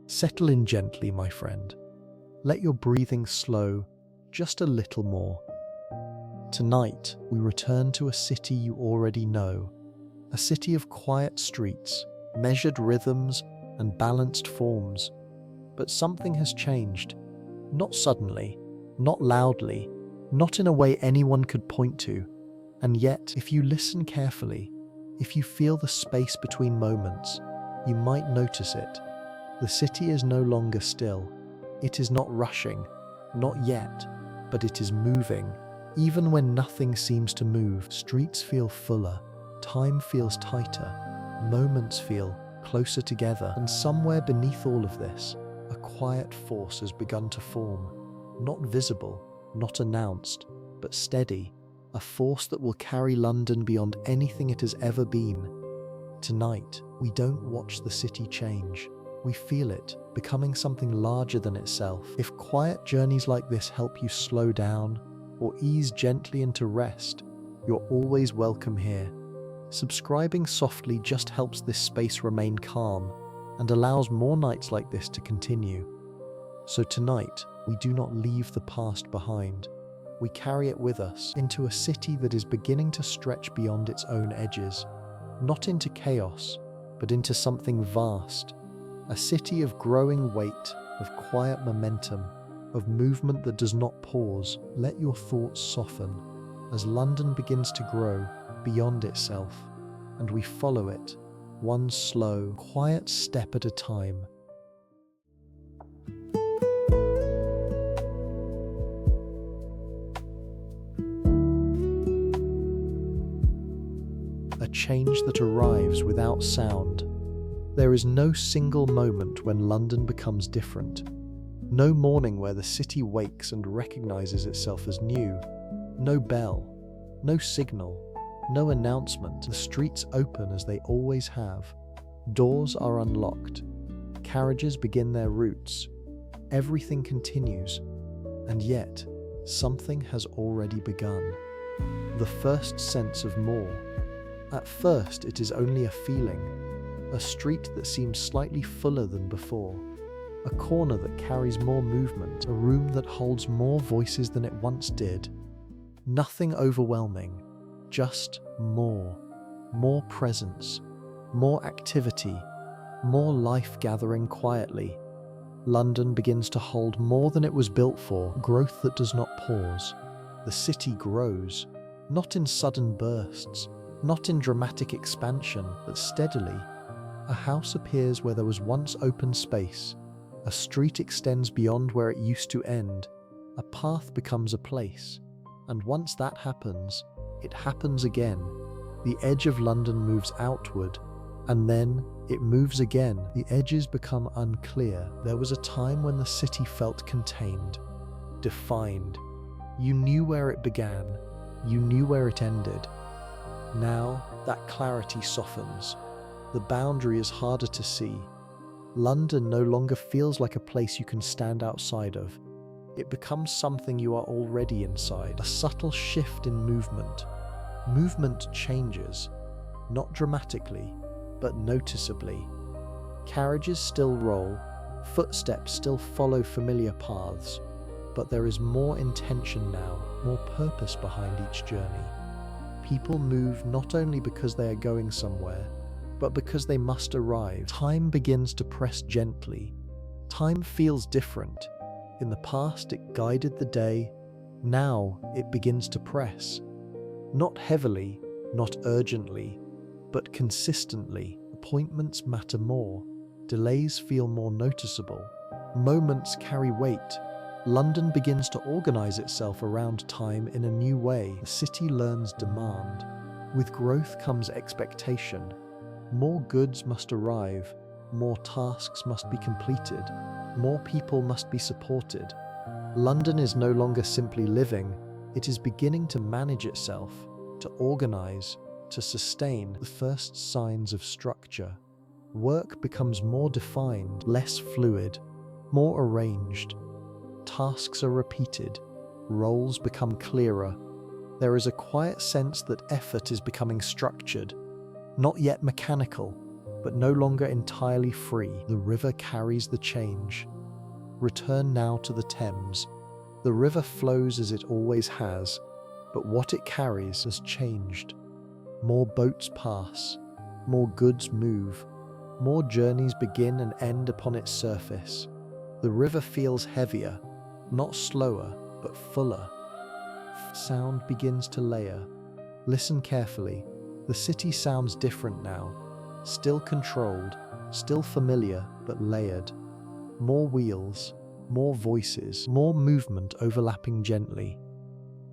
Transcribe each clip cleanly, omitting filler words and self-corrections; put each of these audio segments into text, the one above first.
Settle in gently, my friend. Let your breathing slow just a little more. Tonight, we return to a city you already know, a city of quiet streets, measured rhythms, and balanced forms. But something has changed. Not suddenly, not loudly, not in a way anyone could point to. And yet, if you listen carefully, if you feel the space between moments, you might notice it. The city is no longer still. It is not rushing, not yet, but it is moving. Even when nothing seems to move, streets feel fuller, time feels tighter, moments feel closer together. And somewhere beneath all of this, a quiet force has begun to form. Not visible, not announced, but steady. A force that will carry London beyond anything it has ever been. Tonight, we don't watch the city change. We feel it, becoming something larger than itself. If quiet journeys like this help you slow down or ease gently into rest, you're always welcome here. Subscribing softly just helps this space remain calm and allows more nights like this to continue. So tonight, we do not leave the past behind. We carry it with us into a city that is beginning to stretch beyond its own edges, not into chaos, but into something vast. A city of growing weight, of quiet momentum, of movement that does not pause. Let your thoughts soften as London begins to grow beyond itself, and we follow it, one slow, quiet step at a time. A change that arrives without sound. There is no single moment when London becomes different. No morning where the city wakes and recognizes itself as new. No bell, no signal, no announcement. The streets open as they always have. Doors are unlocked. Carriages begin their routes. Everything continues. And yet, something has already begun. The first sense of more. At first, it is only a feeling. A street that seems slightly fuller than before. A corner that carries more movement. A room that holds more voices than it once did. Nothing overwhelming, just more. More presence, more activity, more life gathering quietly. London begins to hold more than it was built for, growth that does not pause. The city grows, not in sudden bursts, not in dramatic expansion, but steadily. A house appears where there was once open space. A street extends beyond where it used to end. A path becomes a place. And once that happens, it happens again. The edge of London moves outward, and then it moves again. The edges become unclear. There was a time when the city felt contained, defined. You knew where it began, you knew where it ended. Now, that clarity softens. The boundary is harder to see. London no longer feels like a place you can stand outside of. It becomes something you are already inside. A subtle shift in movement. Movement changes, not dramatically, but noticeably. Carriages still roll, footsteps still follow familiar paths, but there is more intention now, more purpose behind each journey. People move not only because they are going somewhere, but because they must arrive. Time begins to press gently. Time feels different. In the past, it guided the day. Now, it begins to press. Not heavily, not urgently, but consistently. Appointments matter more. Delays feel more noticeable. Moments carry weight. London begins to organize itself around time in a new way. The city learns demand. With growth comes expectation. More goods must arrive. More tasks must be completed. More people must be supported. London is no longer simply living. It is beginning to manage itself, to organize, to sustain. The first signs of structure. Work becomes more defined, less fluid, more arranged. Tasks are repeated. Roles become clearer. There is a quiet sense that effort is becoming structured, not yet mechanical, but no longer entirely free. The river carries the change. Return now to the Thames. The river flows as it always has, but what it carries has changed. More boats pass, more goods move, more journeys begin and end upon its surface. The river feels heavier, not slower, but fuller. Sound begins to layer. Listen carefully. The city sounds different now. Still controlled, still familiar, but layered. More wheels, more voices, more movement overlapping gently.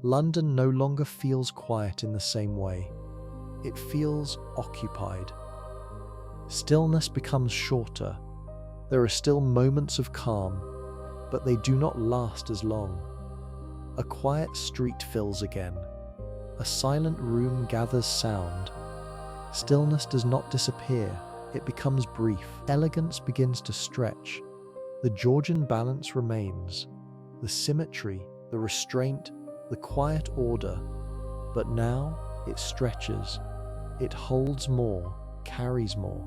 London no longer feels quiet in the same way. It feels occupied. Stillness becomes shorter. There are still moments of calm, but they do not last as long. A quiet street fills again. A silent room gathers sound. Stillness does not disappear, it becomes brief. Elegance begins to stretch. The Georgian balance remains. The symmetry, the restraint, the quiet order. But now it stretches. It holds more, carries more,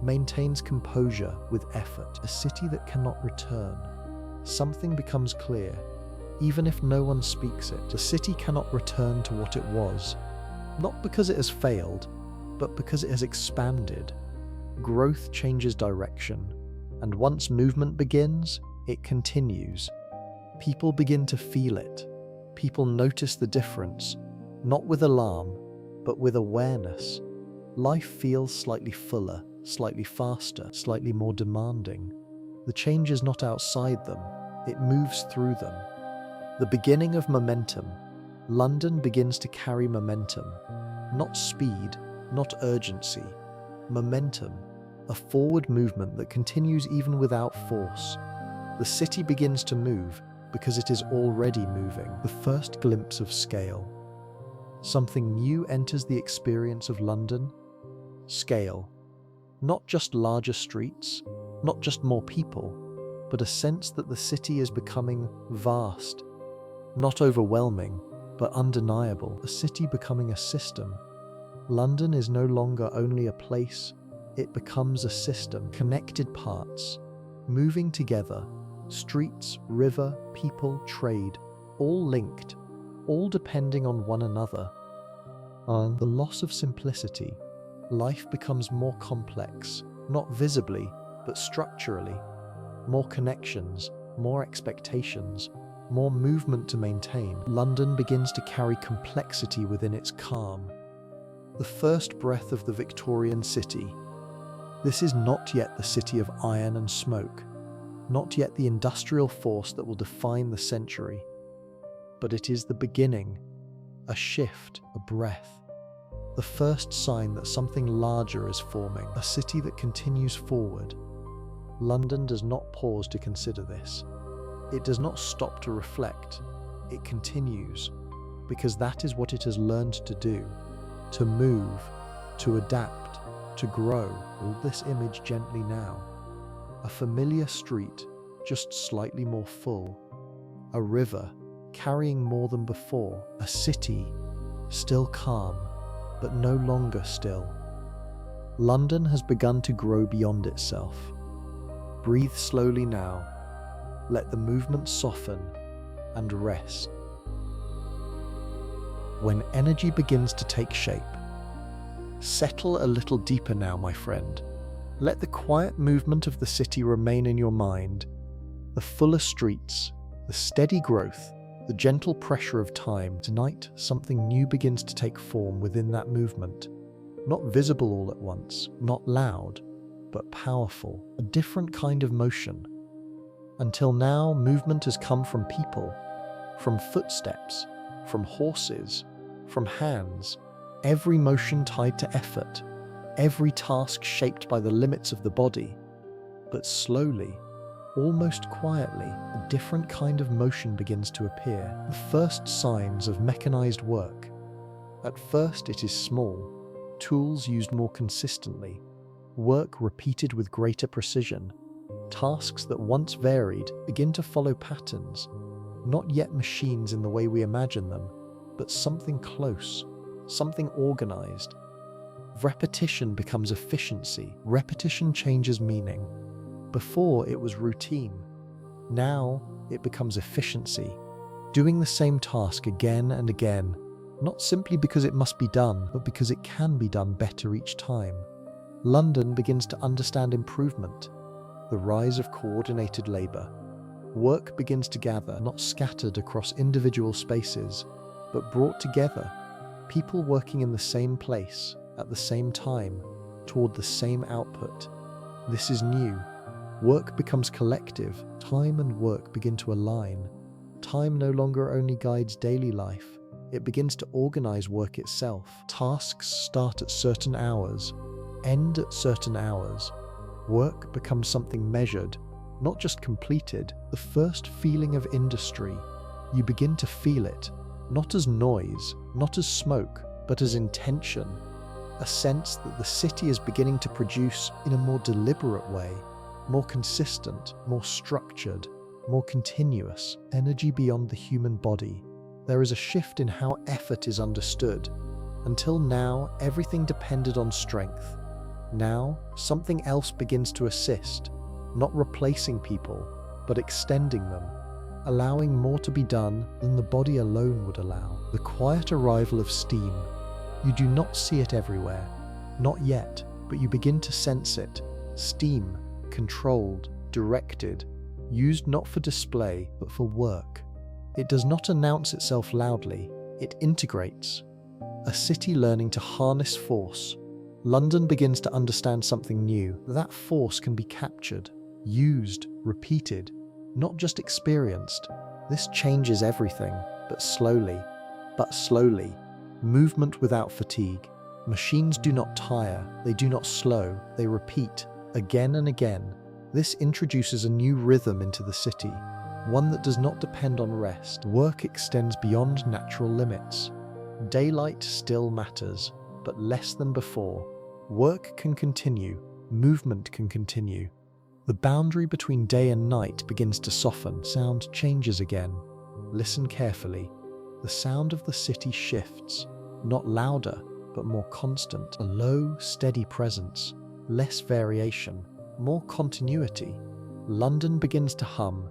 maintains composure with effort. A city that cannot return. Something becomes clear. Even if no one speaks it, the city cannot return to what it was. Not because it has failed, but because it has expanded. Growth changes direction, and once movement begins, it continues. People begin to feel it. People notice the difference, not with alarm, but with awareness. Life feels slightly fuller, slightly faster, slightly more demanding. The change is not outside them, it moves through them. The beginning of momentum. London begins to carry momentum. Not speed, not urgency. Momentum. A forward movement that continues even without force. The city begins to move because it is already moving. The first glimpse of scale. Something new enters the experience of London. Scale. Not just larger streets, not just more people, but a sense that the city is becoming vast. Not overwhelming, but undeniable. A city becoming a system. London is no longer only a place, it becomes a system. Connected parts, moving together. Streets, river, people, trade, all linked, all depending on one another. On the loss of simplicity, life becomes more complex, not visibly, but structurally. More connections, more expectations, more movement to maintain. London begins to carry complexity within its calm. The first breath of the Victorian city. This is not yet the city of iron and smoke, not yet the industrial force that will define the century. But it is the beginning, a shift, a breath. The first sign that something larger is forming, a city that continues forward. London does not pause to consider this. It does not stop to reflect. It continues, because that is what it has learned to do, to move, to adapt, to grow. All this image gently now. A familiar street, just slightly more full. A river, carrying more than before. A city, still calm, but no longer still. London has begun to grow beyond itself. Breathe slowly now. Let the movement soften and rest. When energy begins to take shape, settle a little deeper now, my friend. Let the quiet movement of the city remain in your mind. The fuller streets, the steady growth, the gentle pressure of time. Tonight, something new begins to take form within that movement. Not visible all at once, not loud, but powerful. A different kind of motion. Until now, movement has come from people, from footsteps, from horses, from hands. Every motion tied to effort, every task shaped by the limits of the body. But slowly, almost quietly, a different kind of motion begins to appear. The first signs of mechanized work. At first it is small, tools used more consistently, work repeated with greater precision. Tasks that once varied begin to follow patterns, not yet machines in the way we imagine them, but something close, something organized. Repetition becomes efficiency. Repetition changes meaning. Before it was routine. Now it becomes efficiency. Doing the same task again and again, not simply because it must be done, but because it can be done better each time. London begins to understand improvement, the rise of coordinated labour. Work begins to gather, not scattered across individual spaces, but brought together. People working in the same place, at the same time, toward the same output. This is new. Work becomes collective. Time and work begin to align. Time no longer only guides daily life. It begins to organize work itself. Tasks start at certain hours, end at certain hours. Work becomes something measured, not just completed. The first feeling of industry. You begin to feel it, not as noise, not as smoke, but as intention. A sense that the city is beginning to produce in a more deliberate way, more consistent, more structured, more continuous, energy beyond the human body. There is a shift in how effort is understood. Until now, everything depended on strength. Now, something else begins to assist, not replacing people, but extending them, allowing more to be done than the body alone would allow. The quiet arrival of steam. You do not see it everywhere, not yet, but you begin to sense it. Steam, controlled, directed, used not for display, but for work. It does not announce itself loudly, it integrates. A city learning to harness force. London begins to understand something new. That force can be captured, used, repeated, not just experienced. This changes everything, but slowly. Movement without fatigue. Machines do not tire, they do not slow, they repeat, again and again. This introduces a new rhythm into the city, one that does not depend on rest. Work extends beyond natural limits. Daylight still matters, but less than before. Work can continue, movement can continue. The boundary between day and night begins to soften. Sound changes again. Listen carefully. The sound of the city shifts, not louder, but more constant. A low, steady presence, less variation, more continuity. London begins to hum.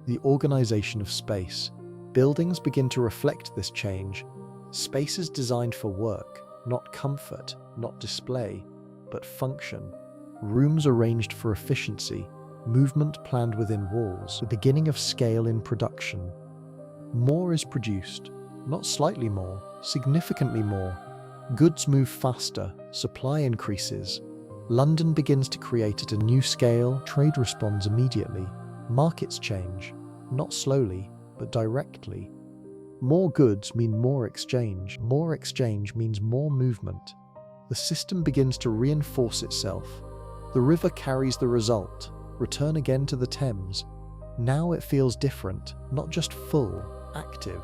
The organization of space. Buildings begin to reflect this change. Spaces designed for work, not comfort, not display, but function. Rooms arranged for efficiency, movement planned within walls, the beginning of scale in production. More is produced, not slightly more, significantly more. Goods move faster, supply increases. London begins to create at a new scale, trade responds immediately. Markets change, not slowly, but directly. More goods mean more exchange. More exchange means more movement. The system begins to reinforce itself. The river carries the result. Return again to the Thames. Now it feels different, not just full, active.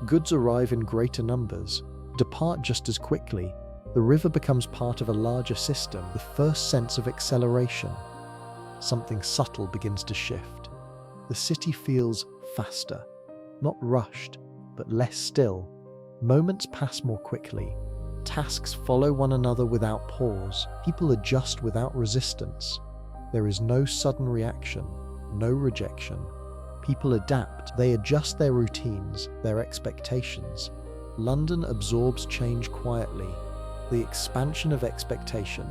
Goods arrive in greater numbers, depart just as quickly. The river becomes part of a larger system, the first sense of acceleration. Something subtle begins to shift. The city feels faster, not rushed, but less still. Moments pass more quickly. Tasks follow one another without pause. People adjust without resistance. There is no sudden reaction, no rejection. People adapt. They adjust their routines, their expectations. London absorbs change quietly. The expansion of expectation.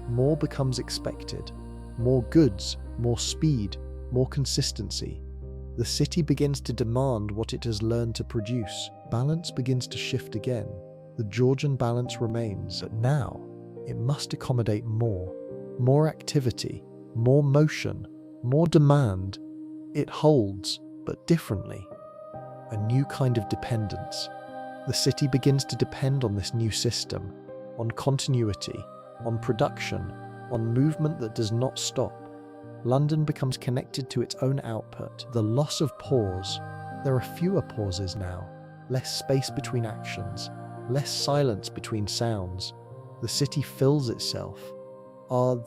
More becomes expected. More goods, more speed, more consistency. The city begins to demand what it has learned to produce. Balance begins to shift again. The Georgian balance remains, but now it must accommodate more. More activity, more motion, more demand. It holds, but differently. A new kind of dependence. The city begins to depend on this new system, on continuity, on production, on movement that does not stop. London becomes connected to its own output. The loss of pause. There are fewer pauses now, less space between actions, less silence between sounds. The city fills itself. A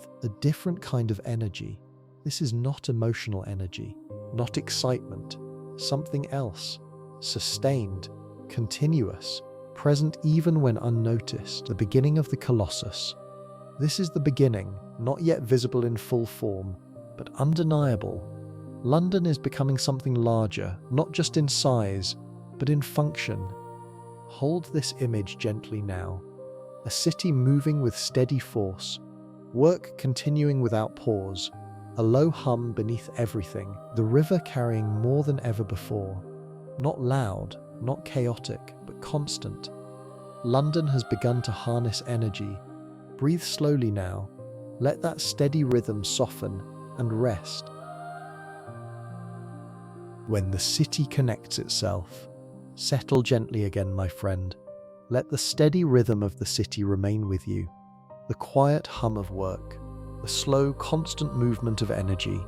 different kind of energy. This is not emotional energy, not excitement, something else, sustained, continuous, present even when unnoticed. The beginning of the Colossus. This is the beginning, not yet visible in full form, but undeniable. London is becoming something larger, not just in size, but in function. Hold this image gently now. A city moving with steady force, work continuing without pause, a low hum beneath everything, the river carrying more than ever before. Not loud, not chaotic, but constant. London has begun to harness energy. Breathe slowly now. Let that steady rhythm soften and rest. When the city connects itself, settle gently again, my friend. Let the steady rhythm of the city remain with you. The quiet hum of work, the slow, constant movement of energy.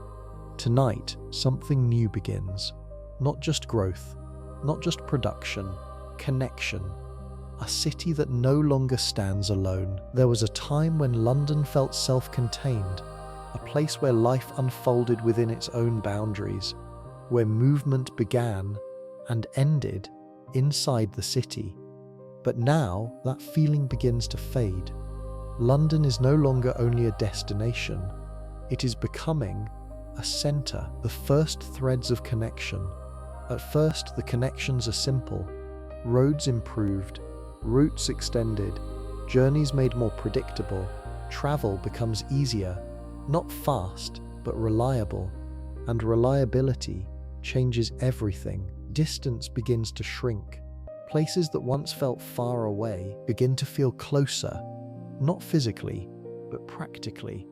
Tonight, something new begins. Not just growth, not just production, connection. A city that no longer stands alone. There was a time when London felt self-contained, a place where life unfolded within its own boundaries, where movement began and ended inside the city. But now that feeling begins to fade. London is no longer only a destination, it is becoming a center, the first threads of connection. At first, the connections are simple. Roads improved, routes extended, journeys made more predictable, travel becomes easier, not fast, but reliable. And reliability changes everything. Distance begins to shrink. Places that once felt far away begin to feel closer, not physically, but practically.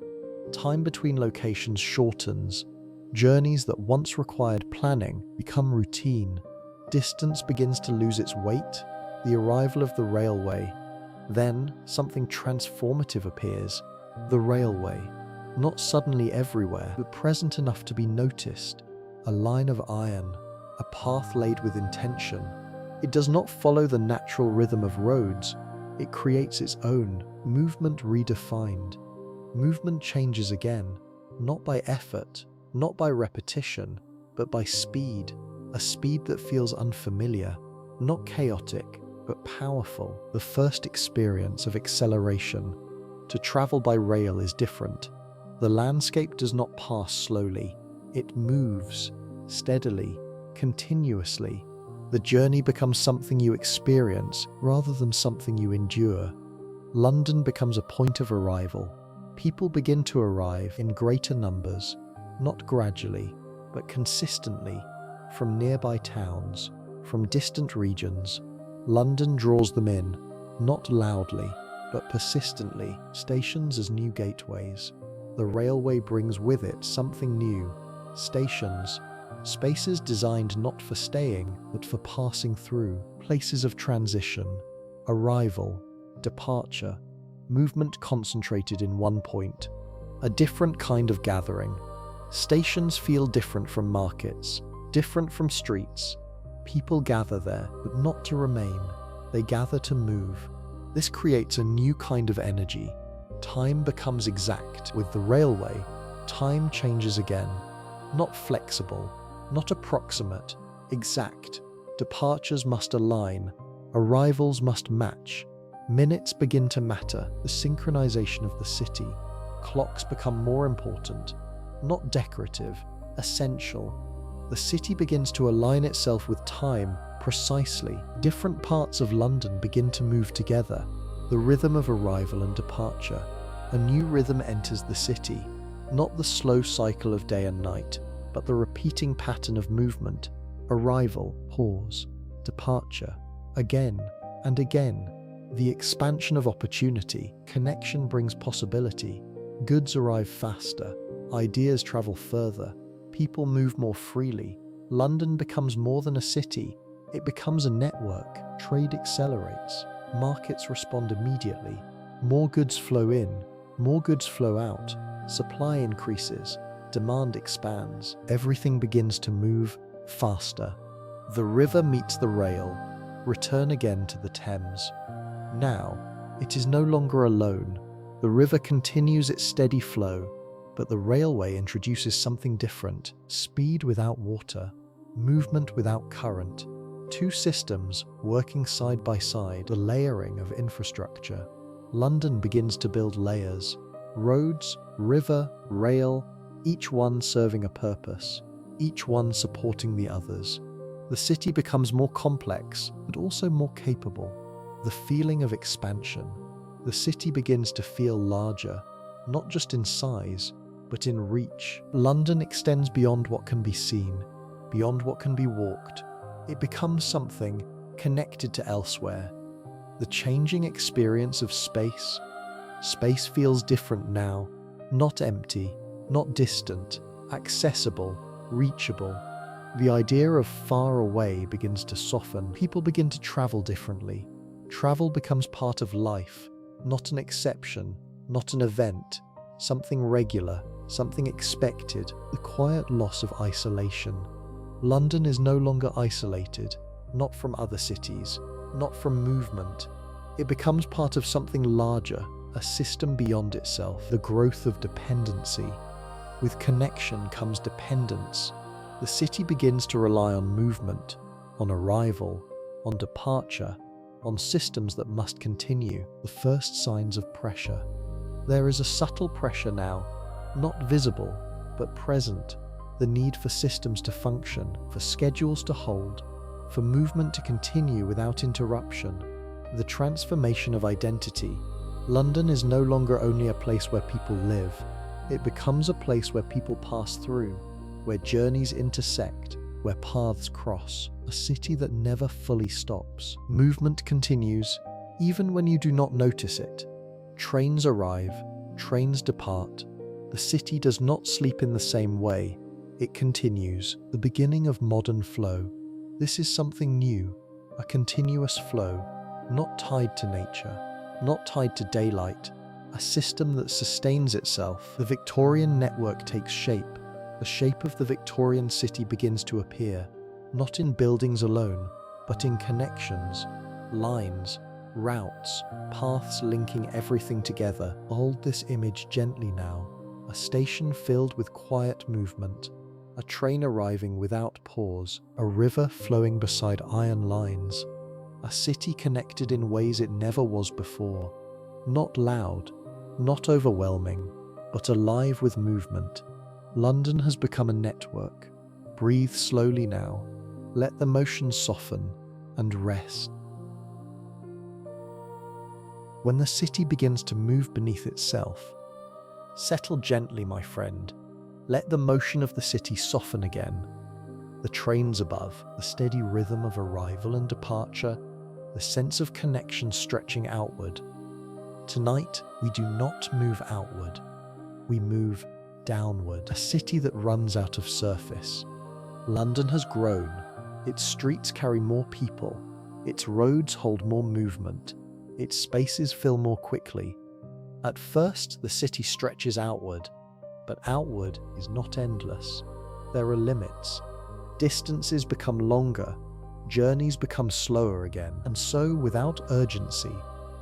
Time between locations shortens. Journeys that once required planning become routine. Distance begins to lose its weight. The arrival of the railway. Then something transformative appears. The railway. Not suddenly everywhere, but present enough to be noticed. A line of iron. A path laid with intention. It does not follow the natural rhythm of roads. It creates its own, movement redefined. Movement changes again, not by effort, not by repetition, but by speed. A speed that feels unfamiliar, not chaotic, but powerful. The first experience of acceleration. To travel by rail is different. The landscape does not pass slowly. It moves, steadily, continuously. The journey becomes something you experience rather than something you endure. London becomes a point of arrival. People begin to arrive in greater numbers, not gradually, but consistently, from nearby towns, from distant regions. London draws them in, not loudly, but persistently. Stations as new gateways. The railway brings with it something new. Stations, spaces designed not for staying, but for passing through. Places of transition, arrival, departure, movement concentrated in one point. A different kind of gathering. Stations feel different from markets, different from streets. People gather there, but not to remain. They gather to move. This creates a new kind of energy. Time becomes exact. With the railway, time changes again. Not flexible, not approximate, exact. Departures must align. Arrivals must match. Minutes begin to matter. The synchronization of the city. Clocks become more important, not decorative, essential. The city begins to align itself with time precisely. Different parts of London begin to move together. The rhythm of arrival and departure. A new rhythm enters the city, not the slow cycle of day and night, but the repeating pattern of movement. Arrival, pause, departure, again and again. The expansion of opportunity. Connection brings possibility. Goods arrive faster. Ideas travel further. People move more freely. London becomes more than a city. It becomes a network. Trade accelerates. Markets respond immediately. More goods flow in. More goods flow out. Supply increases. Demand expands. Everything begins to move faster. The river meets the rail. Return again to the Thames. Now, it is no longer alone. The river continues its steady flow, but the railway introduces something different. Speed without water, movement without current. Two systems working side by side, the layering of infrastructure. London begins to build layers. Roads, river, rail, each one serving a purpose, each one supporting the others. The city becomes more complex, but also more capable. The feeling of expansion. The city begins to feel larger, not just in size, but in reach. London extends beyond what can be seen, beyond what can be walked. It becomes something connected to elsewhere. The changing experience of space. Space feels different now, not empty, not distant, accessible, reachable. The idea of far away begins to soften. People begin to travel differently. Travel becomes part of life, not an exception, not an event, something regular, something expected. The quiet loss of isolation. London is no longer isolated, not from other cities, not from movement. It becomes part of something larger, a system beyond itself. The growth of dependency. With connection comes dependence. The city begins to rely on movement, on arrival, on departure, on systems that must continue. The first signs of pressure. There is a subtle pressure now, not visible, but present. The need for systems to function, for schedules to hold, for movement to continue without interruption. The transformation of identity. London is no longer only a place where people live. It becomes a place where people pass through, where journeys intersect, where paths cross. A city that never fully stops. Movement continues, even when you do not notice it. Trains arrive, trains depart. The city does not sleep in the same way. It continues, the beginning of modern flow. This is something new, a continuous flow, not tied to nature, not tied to daylight, a system that sustains itself. The Victorian network takes shape. The shape of the Victorian city begins to appear, not in buildings alone, but in connections, lines, routes, paths linking everything together. Hold this image gently now. A station filled with quiet movement, a train arriving without pause, a river flowing beside iron lines, a city connected in ways it never was before. Not loud, not overwhelming, but alive with movement. London has become a network. Breathe slowly now. Let the motion soften and rest. When the city begins to move beneath itself, settle gently, my friend. Let the motion of the city soften again. The trains above, the steady rhythm of arrival and departure, the sense of connection stretching outward. Tonight, we do not move outward. We move downward. A city that runs out of surface. London has grown. Its streets carry more people. Its roads hold more movement. Its spaces fill more quickly. At first, the city stretches outward, but outward is not endless. There are limits. Distances become longer. Journeys become slower again. And so, without urgency,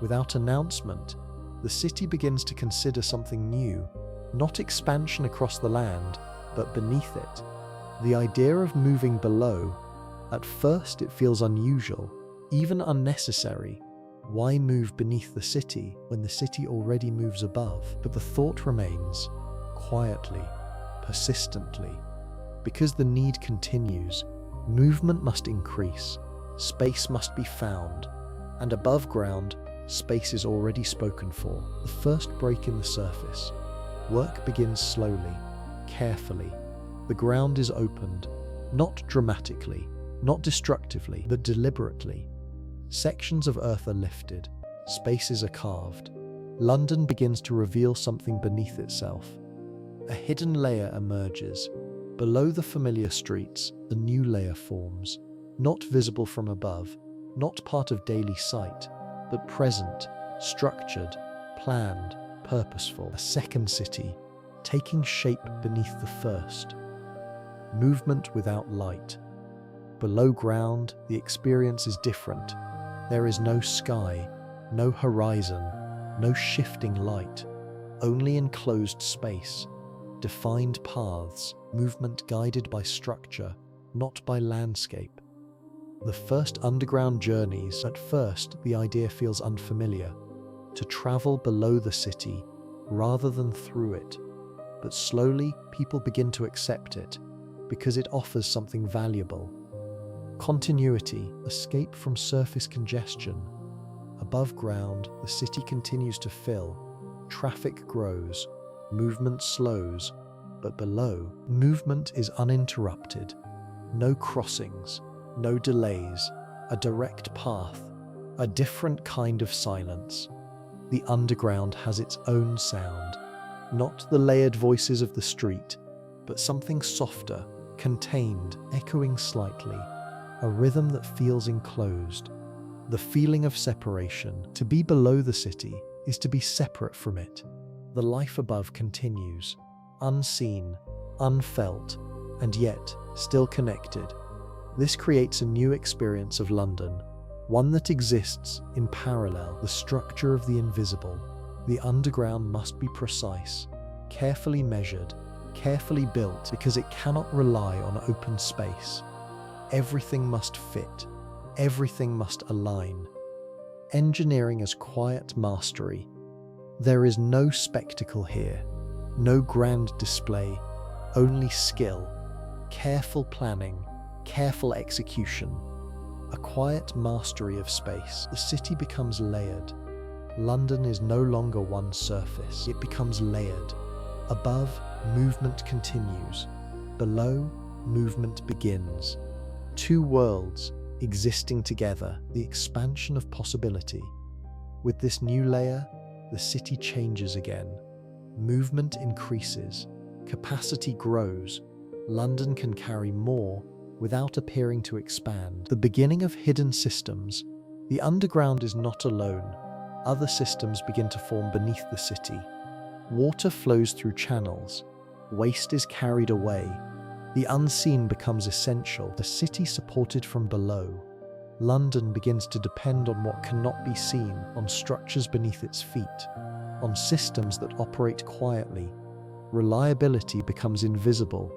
without announcement, the city begins to consider something new. Not expansion across the land, but beneath it. The idea of moving below. At first it feels unusual, even unnecessary. Why move beneath the city when the city already moves above? But the thought remains, quietly, persistently. Because the need continues, movement must increase, space must be found, and above ground, space is already spoken for. The first break in the surface. Work begins slowly, carefully. The ground is opened, not dramatically, not destructively, but deliberately. Sections of earth are lifted, spaces are carved. London begins to reveal something beneath itself. A hidden layer emerges. Below the familiar streets, a new layer forms, not visible from above, not part of daily sight, but present, structured, planned, purposeful. A second city, taking shape beneath the first. Movement without light. Below ground, the experience is different. There is no sky, no horizon, no shifting light, only enclosed space, defined paths, movement guided by structure, not by landscape. The first underground journeys, at first the idea feels unfamiliar. to travel below the city rather than through it. But slowly, people begin to accept it because it offers something valuable. Continuity, escape from surface congestion. Above ground, the city continues to fill. Traffic grows, movement slows, but below, movement is uninterrupted. No crossings, no delays, a direct path, a different kind of silence. The underground has its own sound, not the layered voices of the street, but something softer, contained, echoing slightly, a rhythm that feels enclosed. The feeling of separation, to be below the city, is to be separate from it. The life above continues, unseen, unfelt, and yet still connected. This creates a new experience of London, one that exists in parallel, the structure of the invisible. The underground must be precise, carefully measured, carefully built, because it cannot rely on open space. Everything must fit, everything must align. Engineering as quiet mastery. There is no spectacle here, no grand display, only skill, careful planning, careful execution. A quiet mastery of space. The city becomes layered. London is no longer one surface, it becomes layered. Above, movement continues. Below, movement begins. Two worlds existing together, the expansion of possibility. With this new layer, the city changes again. Movement increases, capacity grows. London can carry more without appearing to expand. The beginning of hidden systems. The underground is not alone. Other systems begin to form beneath the city. Water flows through channels. Waste is carried away. The unseen becomes essential. The city supported from below. London begins to depend on what cannot be seen, on structures beneath its feet, on systems that operate quietly. Reliability becomes invisible.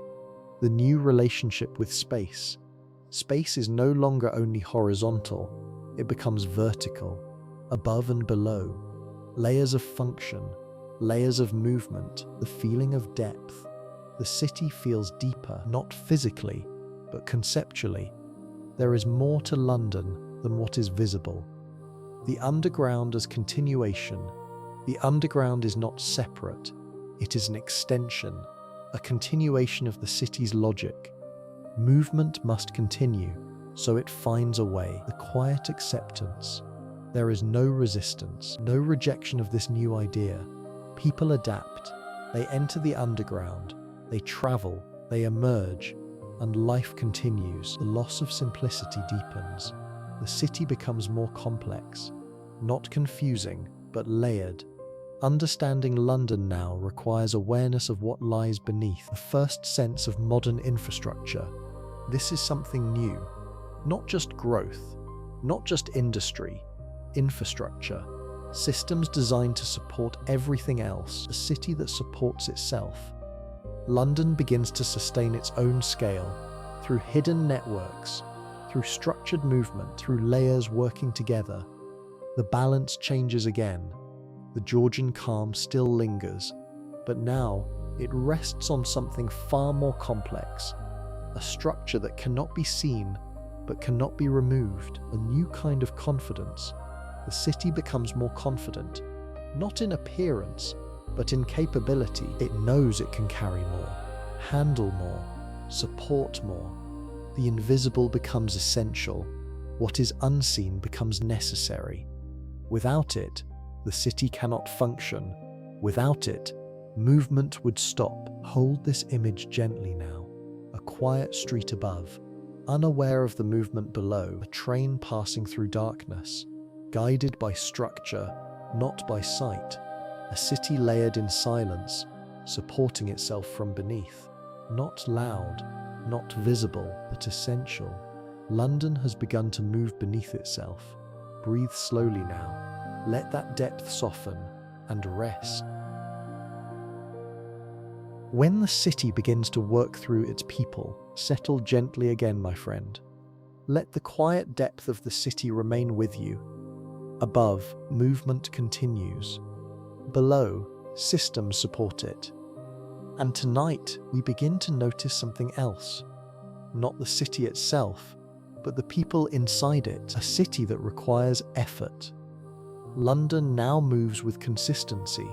The new relationship with space. Space is no longer only horizontal, it becomes vertical, above and below. Layers of function, layers of movement, the feeling of depth. The city feels deeper, not physically, but conceptually. There is more to London than what is visible. The underground as continuation. The underground is not separate, it is an extension, a continuation of the city's logic. Movement must continue, so it finds a way. The quiet acceptance. There is no resistance, no rejection of this new idea. People adapt. They enter the underground. They travel. They emerge. And life continues. The loss of simplicity deepens. The city becomes more complex. Not confusing, but layered. Understanding London now requires awareness of what lies beneath. The first sense of modern infrastructure. This is something new. Not just growth, not just industry, infrastructure. Systems designed to support everything else, a city that supports itself. London begins to sustain its own scale, through hidden networks, through structured movement, through layers working together. The balance changes again. The Georgian calm still lingers, but now it rests on something far more complex, a structure that cannot be seen but cannot be removed, a new kind of confidence. The city becomes more confident, not in appearance, but in capability. It knows it can carry more, handle more, support more. The invisible becomes essential. What is unseen becomes necessary. Without it, the city cannot function. Without it, movement would stop. Hold this image gently now. A quiet street above, unaware of the movement below, a train passing through darkness, guided by structure, not by sight. A city layered in silence, supporting itself from beneath. Not loud, not visible, but essential. London has begun to move beneath itself. Breathe slowly now. Let that depth soften and rest. When the city begins to work through its people, settle gently again, my friend. Let the quiet depth of the city remain with you. Above, movement continues. Below, systems support it. And tonight, we begin to notice something else. Not the city itself, but the people inside it, a city that requires effort. London now moves with consistency,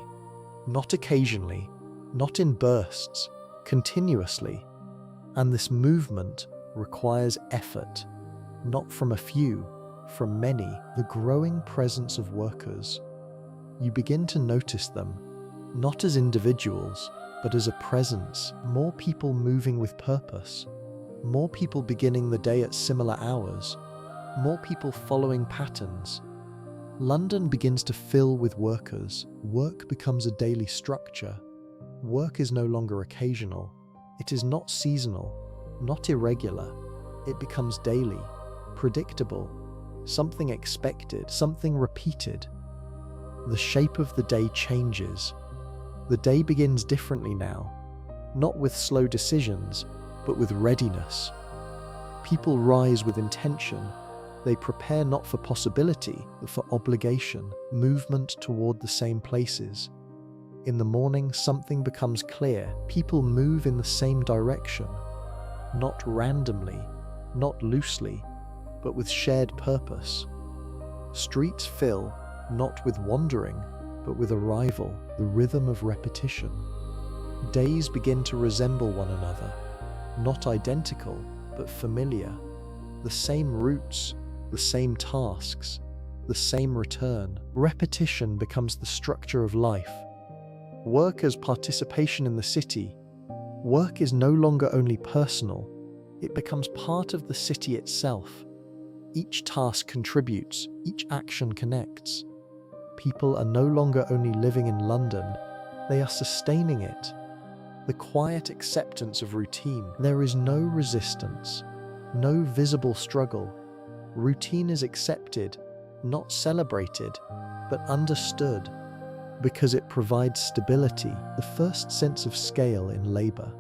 not occasionally, not in bursts, continuously. And this movement requires effort, not from a few, from many, the growing presence of workers. You begin to notice them, not as individuals, but as a presence, more people moving with purpose, more people beginning the day at similar hours, more people following patterns. London begins to fill with workers. Work becomes a daily structure. Work is no longer occasional. It is not seasonal, not irregular. It becomes daily, predictable, something expected, something repeated. The shape of the day changes. The day begins differently now, not with slow decisions, but with readiness. People rise with intention. They prepare not for possibility, but for obligation, movement toward the same places. In the morning, something becomes clear. People move in the same direction, not randomly, not loosely, but with shared purpose. Streets fill, not with wandering, but with arrival, the rhythm of repetition. Days begin to resemble one another, not identical, but familiar. The same routes, the same tasks, the same return. Repetition becomes the structure of life. Work as participation in the city. Work is no longer only personal, it becomes part of the city itself. Each task contributes, each action connects. People are no longer only living in London, they are sustaining it. The quiet acceptance of routine. There is no resistance, no visible struggle. Routine is accepted, not celebrated, but understood, because it provides stability, the first sense of scale in labor.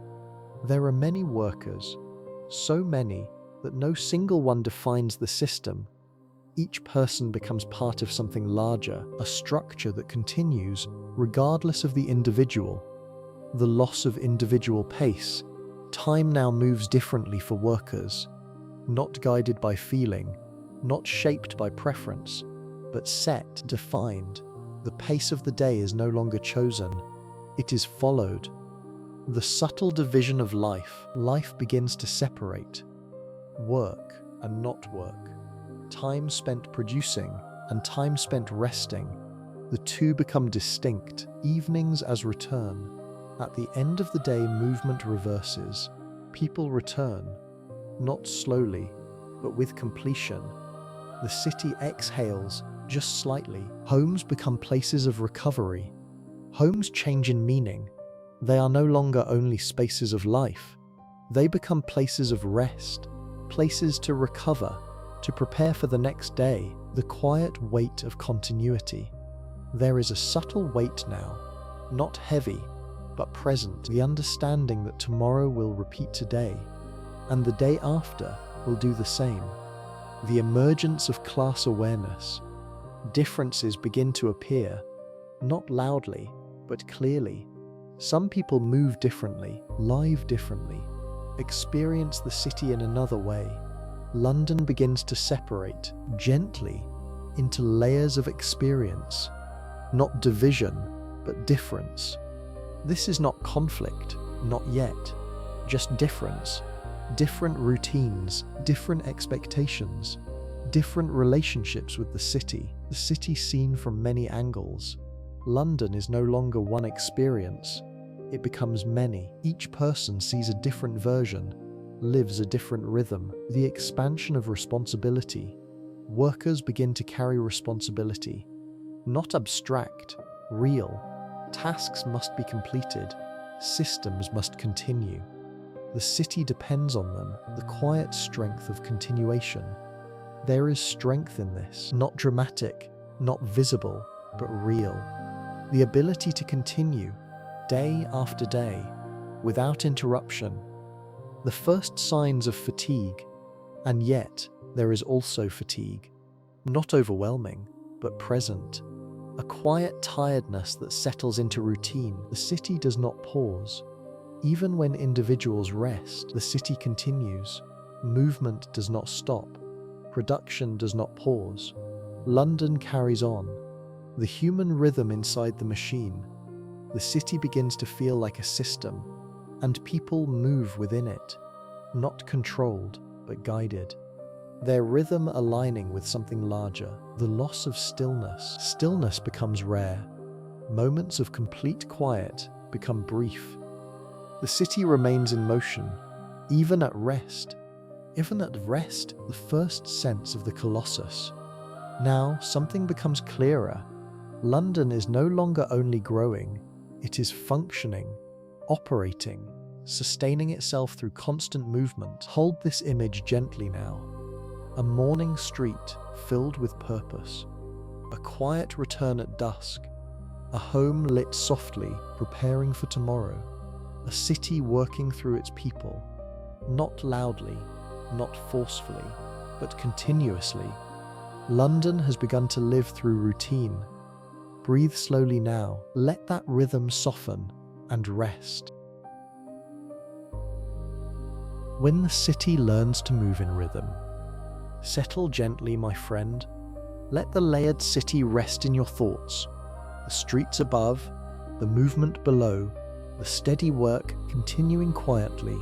There are many workers, so many that no single one defines the system. Each person becomes part of something larger, a structure that continues regardless of the individual. The loss of individual pace. Time now moves differently for workers, not guided by feeling, not shaped by preference, but set, defined. The pace of the day is no longer chosen, it is followed. The subtle division of life begins to separate. Work and not work. Time spent producing and time spent resting. The two become distinct, evenings as return. At the end of the day, movement reverses. People return, not slowly, but with completion. The city exhales, just slightly. Homes become places of recovery. Homes change in meaning. They are no longer only spaces of life. They become places of rest, places to recover, to prepare for the next day, the quiet weight of continuity. There is a subtle weight now, not heavy, but present, the understanding that tomorrow will repeat today, and the day after will do the same. The emergence of class awareness. Differences begin to appear, not loudly, but clearly. Some people move differently, live differently, experience the city in another way. London begins to separate, gently, into layers of experience. Not division, but difference. This is not conflict, not yet, just difference. Different routines, different expectations, different relationships with the city seen from many angles. London is no longer one experience, it becomes many. Each person sees a different version, lives a different rhythm. The expansion of responsibility. Workers begin to carry responsibility. Not abstract, real. Tasks must be completed, systems must continue. The city depends on them, the quiet strength of continuation. There is strength in this, not dramatic, not visible, but real. The ability to continue, day after day, without interruption. The first signs of fatigue, and yet there is also fatigue. Not overwhelming, but present. A quiet tiredness that settles into routine. The city does not pause. Even when individuals rest, the city continues. Movement does not stop. Production does not pause. London carries on. The human rhythm inside the machine. The city begins to feel like a system, and people move within it, not controlled, but guided. Their rhythm aligning with something larger. The loss of stillness. Stillness becomes rare. Moments of complete quiet become brief. The city remains in motion, even at rest. Even at rest, the first sense of the Colossus. Now, something becomes clearer. London is no longer only growing, it is functioning, operating, sustaining itself through constant movement. Hold this image gently now. A morning street filled with purpose. A quiet return at dusk. A home lit softly, preparing for tomorrow. A city working through its people. Not loudly, not forcefully, but continuously. London has begun to live through routine. Breathe slowly now. Let that rhythm soften and rest. When the city learns to move in rhythm, settle gently, my friend. Let the layered city rest in your thoughts. The streets above, the movement below, the steady work continuing quietly.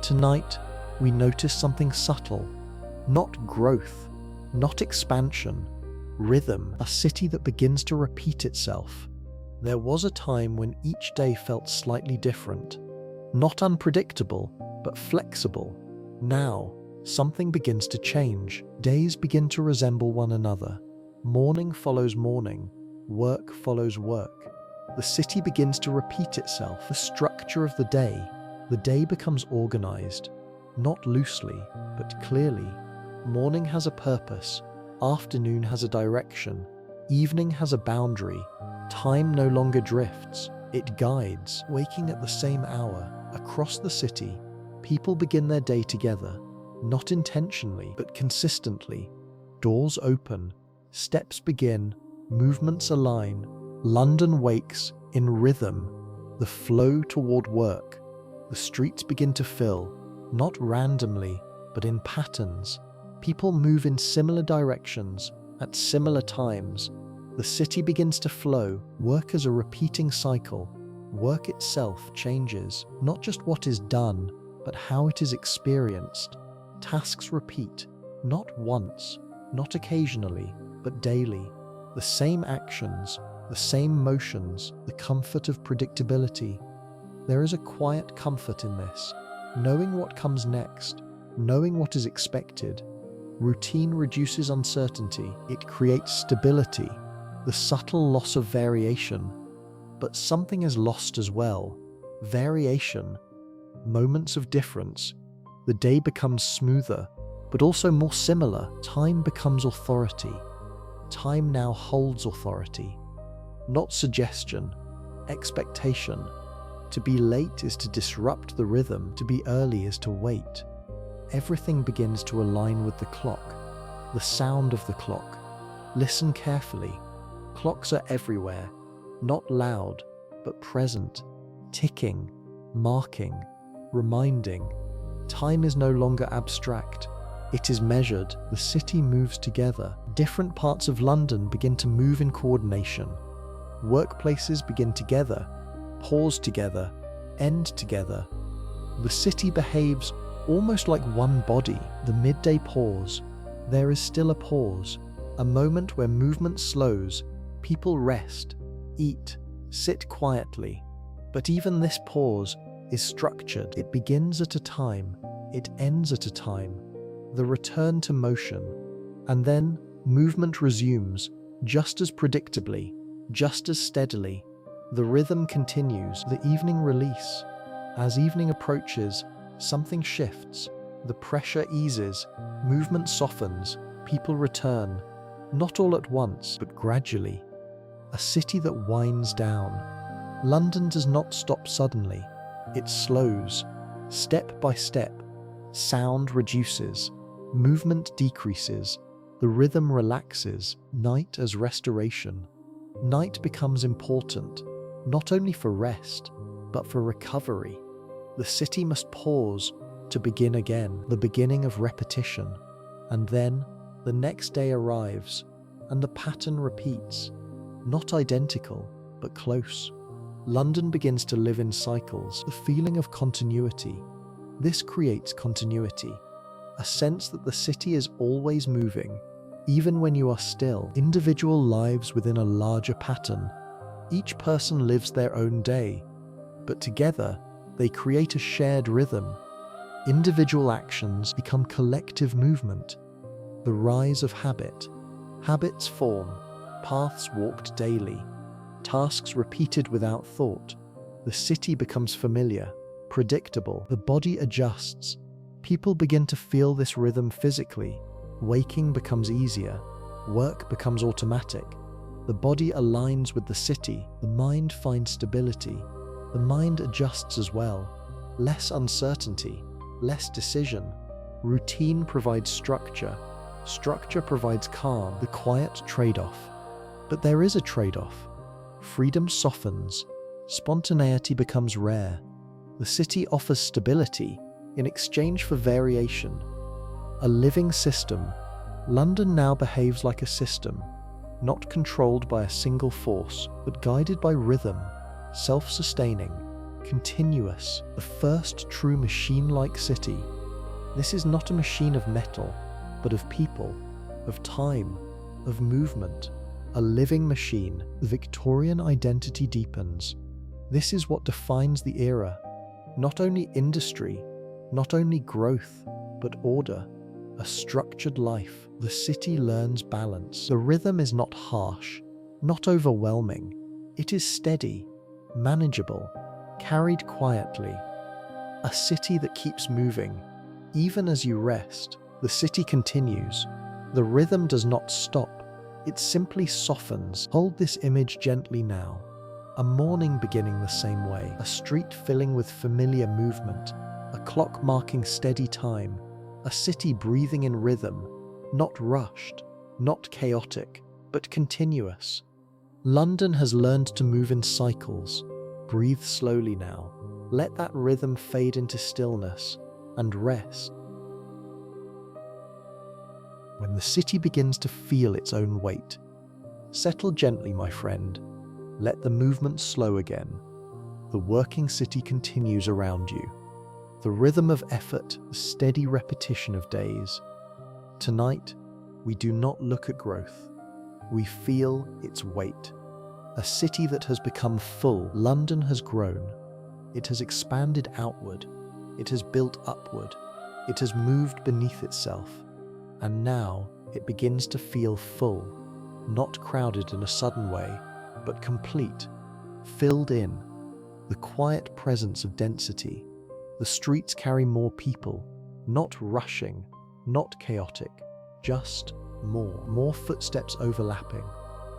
Tonight, we notice something subtle. Not growth, not expansion. Rhythm, a city that begins to repeat itself. There was a time when each day felt slightly different. Not unpredictable, but flexible. Now, something begins to change. Days begin to resemble one another. Morning follows morning. Work follows work. The city begins to repeat itself. The structure of the day becomes organized. Not loosely, but clearly. Morning has a purpose. Afternoon has a direction. Evening has a boundary. Time no longer drifts. It guides. Waking at the same hour, across the city, people begin their day together. Not intentionally, but consistently. Doors open, steps begin, movements align. London wakes in rhythm, the flow toward work. The streets begin to fill, not randomly, but in patterns. People move in similar directions, at similar times. The city begins to flow. Work as a repeating cycle. Work itself changes, not just what is done, but how it is experienced. Tasks repeat, not once, not occasionally, but daily. The same actions, the same motions, the comfort of predictability. There is a quiet comfort in this, knowing what comes next, knowing what is expected. Routine reduces uncertainty, it creates stability, the subtle loss of variation. But something is lost as well. Variation, moments of difference. The day becomes smoother, but also more similar. Time becomes authority. Time now holds authority. Not suggestion, expectation. To be late is to disrupt the rhythm, to be early is to wait. Everything begins to align with the clock, the sound of the clock. Listen carefully. Clocks are everywhere, not loud, but present, ticking, marking, reminding. Time is no longer abstract. It is measured. The city moves together. Different parts of London begin to move in coordination. Workplaces begin together, pause together, end together. The city behaves almost like one body. The midday pause. There is still a pause, a moment where movement slows, people rest, eat, sit quietly. But even this pause is structured. It begins at a time, it ends at a time. The return to motion. And then movement resumes, just as predictably, just as steadily. The rhythm continues. The evening release. As evening approaches, something shifts. The pressure eases, movement softens, people return. Not all at once, but gradually. A city that winds down. London does not stop suddenly. It slows, step by step. Sound reduces, movement decreases. The rhythm relaxes, night as restoration. Night becomes important, not only for rest, but for recovery. The city must pause to begin again, the beginning of repetition. And then the next day arrives, and the pattern repeats. Not identical, but close. London begins to live in cycles, the feeling of continuity. This creates continuity, a sense that the city is always moving, even when you are still. Individual lives within a larger pattern. Each person lives their own day, but together they create a shared rhythm. Individual actions become collective movement. The rise of habit. Habits form, paths walked daily, tasks repeated without thought. The city becomes familiar, predictable. The body adjusts. People begin to feel this rhythm physically. Waking becomes easier. Work becomes automatic. The body aligns with the city. The mind finds stability. The mind adjusts as well. Less uncertainty, less decision. Routine provides structure. Structure provides calm, the quiet trade-off. But there is a trade-off. Freedom softens. Spontaneity becomes rare. The city offers stability in exchange for variation. A living system. London now behaves like a system, not controlled by a single force, but guided by rhythm, self-sustaining, continuous, the first true machine-like city. This is not a machine of metal, but of people, of time, of movement. A living machine. The Victorian identity deepens. This is what defines the era. Not only industry, not only growth, but order. A structured life. The city learns balance. The rhythm is not harsh, not overwhelming. It is steady, manageable, carried quietly. A city that keeps moving. Even as you rest, the city continues. The rhythm does not stop. It simply softens. Hold this image gently now. A morning beginning the same way. A street filling with familiar movement. A clock marking steady time. A city breathing in rhythm, not rushed, not chaotic, but continuous. London has learned to move in cycles. Breathe slowly now. Let that rhythm fade into stillness and rest. When the city begins to feel its own weight, settle gently, my friend. Let the movement slow again. The working city continues around you. The rhythm of effort, the steady repetition of days. Tonight, we do not look at growth. We feel its weight. A city that has become full. London has grown. It has expanded outward. It has built upward. It has moved beneath itself. And now it begins to feel full, not crowded in a sudden way, but complete, filled in. The quiet presence of density. The streets carry more people, not rushing, not chaotic, just more. More footsteps overlapping,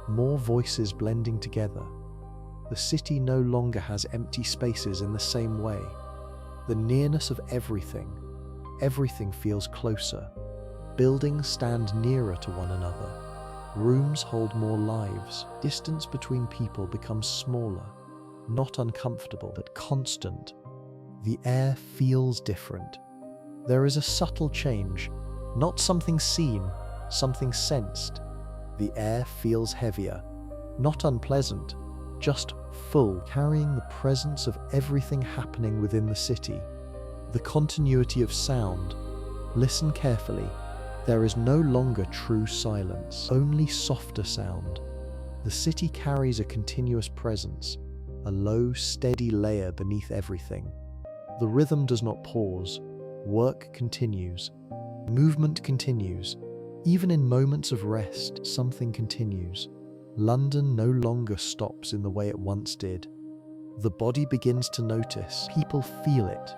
more voices blending together. The city no longer has empty spaces in the same way. The nearness of everything feels closer. Buildings stand nearer to one another. Rooms hold more lives. Distance between people becomes smaller, not uncomfortable, but constant. The air feels different. There is a subtle change, not something seen, something sensed. The air feels heavier, not unpleasant, just full, carrying the presence of everything happening within the city. The continuity of sound. Listen carefully. There is no longer true silence, only softer sound. The city carries a continuous presence, a low, steady layer beneath everything. The rhythm does not pause. Work continues. Movement continues. Even in moments of rest, something continues. London no longer stops in the way it once did. The body begins to notice. People feel it.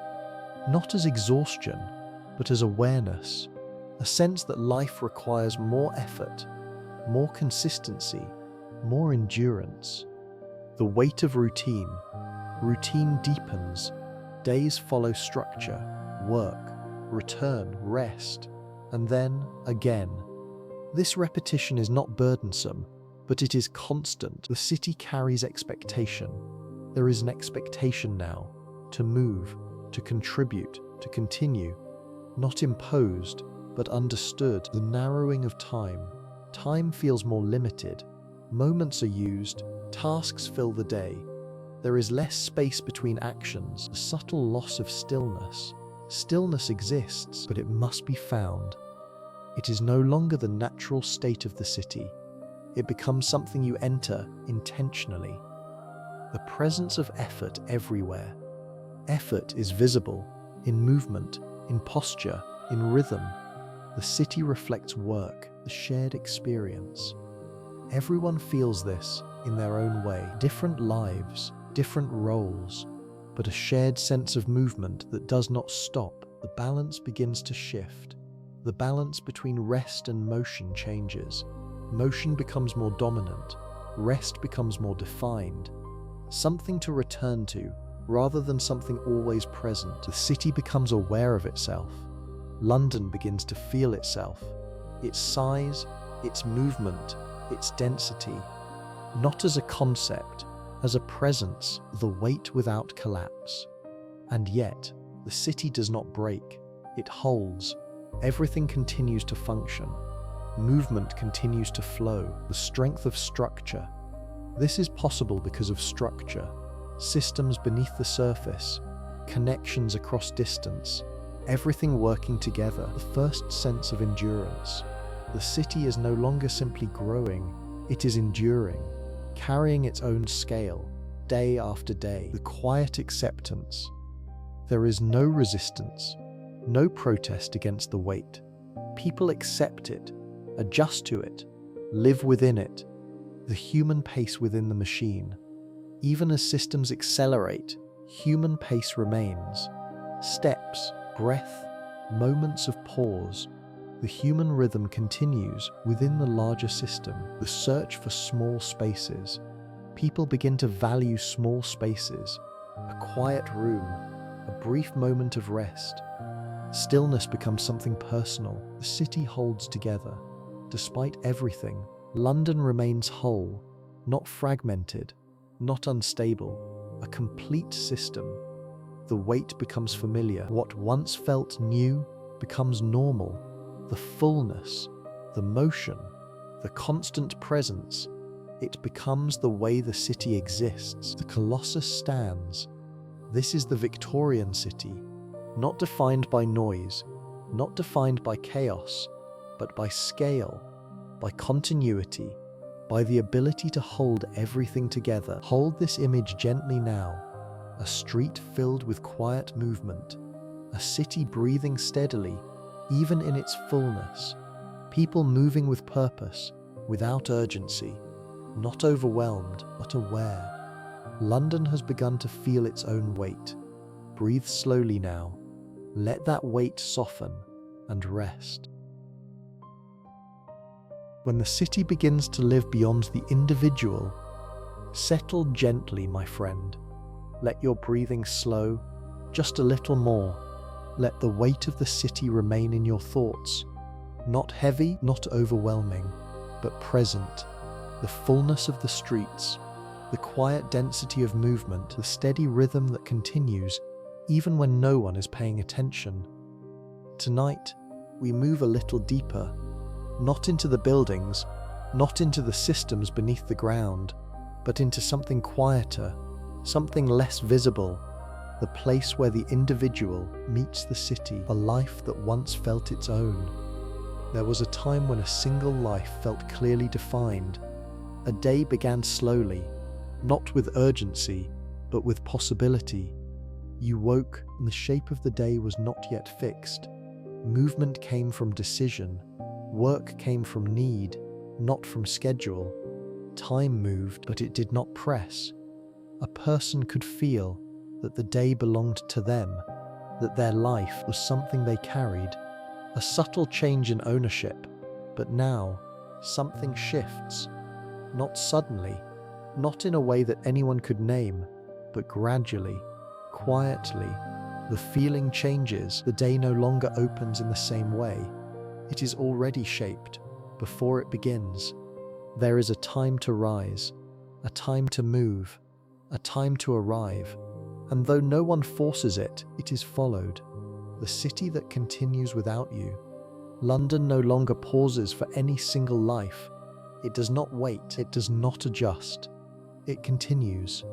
Not as exhaustion, but as awareness. A sense that life requires more effort, more consistency, more endurance. The weight of routine. Routine deepens. Days follow structure, work, return, rest, and then again. This repetition is not burdensome, but it is constant. The city carries expectation. There is an expectation now to move, to contribute, to continue, not imposed, but understood. The narrowing of time. Time feels more limited. Moments are used, tasks fill the day. There is less space between actions, a subtle loss of stillness. Stillness exists, but it must be found. It is no longer the natural state of the city. It becomes something you enter intentionally. The presence of effort everywhere. Effort is visible in movement, in posture, in rhythm. The city reflects work, the shared experience. Everyone feels this in their own way. Different lives, different roles, but a shared sense of movement that does not stop. The balance begins to shift. The balance between rest and motion changes. Motion becomes more dominant. Rest becomes more defined. Something to return to, rather than something always present. The city becomes aware of itself. London begins to feel itself. Its size, its movement, its density. Not as a concept, as a presence, the weight without collapse. And yet, the city does not break. It holds. Everything continues to function. Movement continues to flow. The strength of structure. This is possible because of structure. Systems beneath the surface. Connections across distance. Everything working together. The first sense of endurance. The city is no longer simply growing. It is enduring, carrying its own scale, day after day. The quiet acceptance. There is no resistance. No protest against the weight. People accept it, adjust to it, live within it. The human pace within the machine. Even as systems accelerate, human pace remains. Steps, breath, moments of pause. The human rhythm continues within the larger system. The search for small spaces. People begin to value small spaces. A quiet room, a brief moment of rest. Stillness becomes something personal. The city holds together. Despite everything, London remains whole, not fragmented, not unstable, a complete system. The weight becomes familiar. What once felt new becomes normal. The fullness, the motion, the constant presence, it becomes the way the city exists. The Colossus stands. This is the Victorian city. Not defined by noise, not defined by chaos, but by scale, by continuity, by the ability to hold everything together. Hold this image gently now. A street filled with quiet movement, a city breathing steadily, even in its fullness. People moving with purpose, without urgency, not overwhelmed, but aware. London has begun to feel its own weight. Breathe slowly now. Let that weight soften and rest. When the city begins to live beyond the individual, settle gently, my friend. Let your breathing slow, just a little more. Let the weight of the city remain in your thoughts. Not heavy, not overwhelming, but present. The fullness of the streets, the quiet density of movement, the steady rhythm that continues even when no one is paying attention. Tonight, we move a little deeper, not into the buildings, not into the systems beneath the ground, but into something quieter, something less visible, the place where the individual meets the city, a life that once felt its own. There was a time when a single life felt clearly defined. A day began slowly, not with urgency, but with possibility. You woke, and the shape of the day was not yet fixed. Movement came from decision. Work came from need, not from schedule. Time moved, but it did not press. A person could feel that the day belonged to them, that their life was something they carried. A subtle change in ownership, but now, something shifts. Not suddenly, not in a way that anyone could name, but gradually. Quietly, the feeling changes. The day no longer opens in the same way. It is already shaped. before it begins. There is a time to rise, a time to move, a time to arrive, and though no one forces it, it is followed. The city that continues without you. London no longer pauses for any single life. It does not wait, it does not adjust. It continues.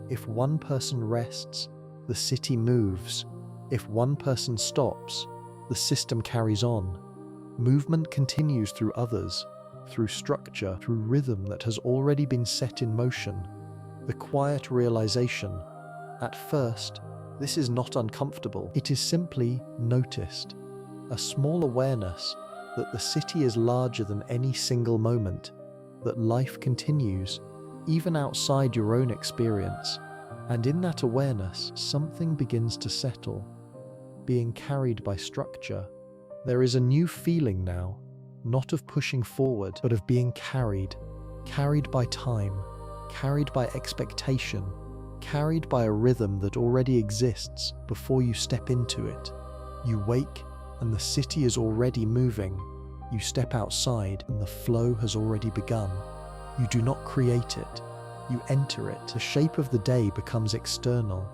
If one person rests, the city moves. If one person stops, the system carries on. Movement continues through others, through structure, through rhythm that has already been set in motion. The quiet realization. At first, this is not uncomfortable. It is simply noticed. A small awareness that the city is larger than any single moment, that life continues, even outside your own experience. And in that awareness, something begins to settle, being carried by structure. There is a new feeling now, not of pushing forward, but of being carried by time, carried by expectation, carried by a rhythm that already exists before you step into it. You wake and the city is already moving. You step outside and the flow has already begun. You do not create it, you enter it. The shape of the day becomes external.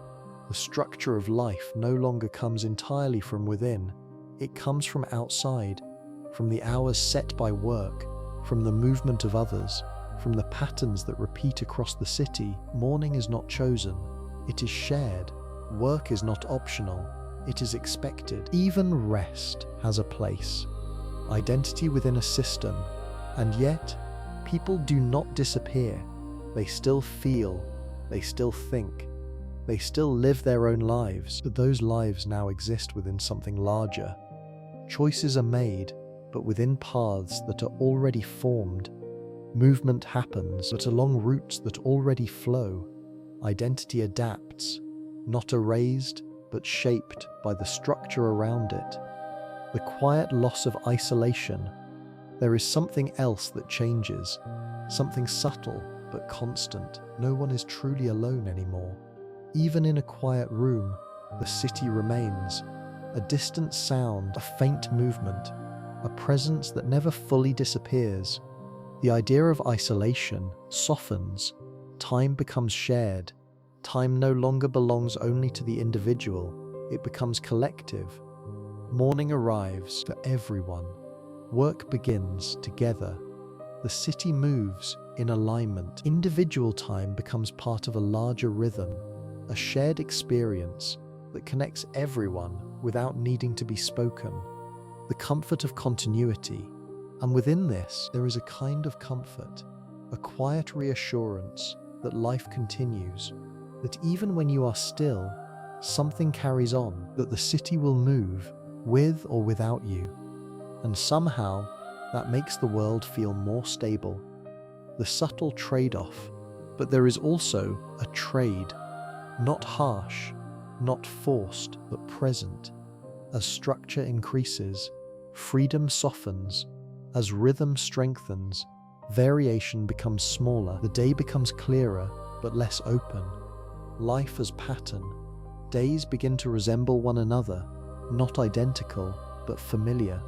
The structure of life no longer comes entirely from within. It comes from outside, from the hours set by work, from the movement of others, from the patterns that repeat across the city. Morning is not chosen, it is shared. Work is not optional, it is expected. Even rest has a place, identity within a system, and yet people do not disappear. They still feel, they still think, they still live their own lives, but those lives now exist within something larger. Choices are made, but within paths that are already formed. Movement happens, but along routes that already flow. Identity adapts, not erased, but shaped by the structure around it. The quiet loss of isolation. There is something else that changes, something subtle but constant. No one is truly alone anymore. Even in a quiet room, the city remains. A distant sound, a faint movement, a presence that never fully disappears. The idea of isolation softens. Time becomes shared. Time no longer belongs only to the individual. It becomes collective. Morning arrives for everyone. Work begins together. The city moves in alignment. Individual time becomes part of a larger rhythm, a shared experience that connects everyone without needing to be spoken. The comfort of continuity. And within this, there is a kind of comfort, a quiet reassurance that life continues, that even when you are still, something carries on, that the city will move with or without you. And somehow, that makes the world feel more stable. The subtle trade-off, but there is also a trade, not harsh, not forced, but present. As structure increases, freedom softens. As rhythm strengthens, variation becomes smaller. The day becomes clearer, but less open. Life as pattern. Days begin to resemble one another, not identical, but familiar.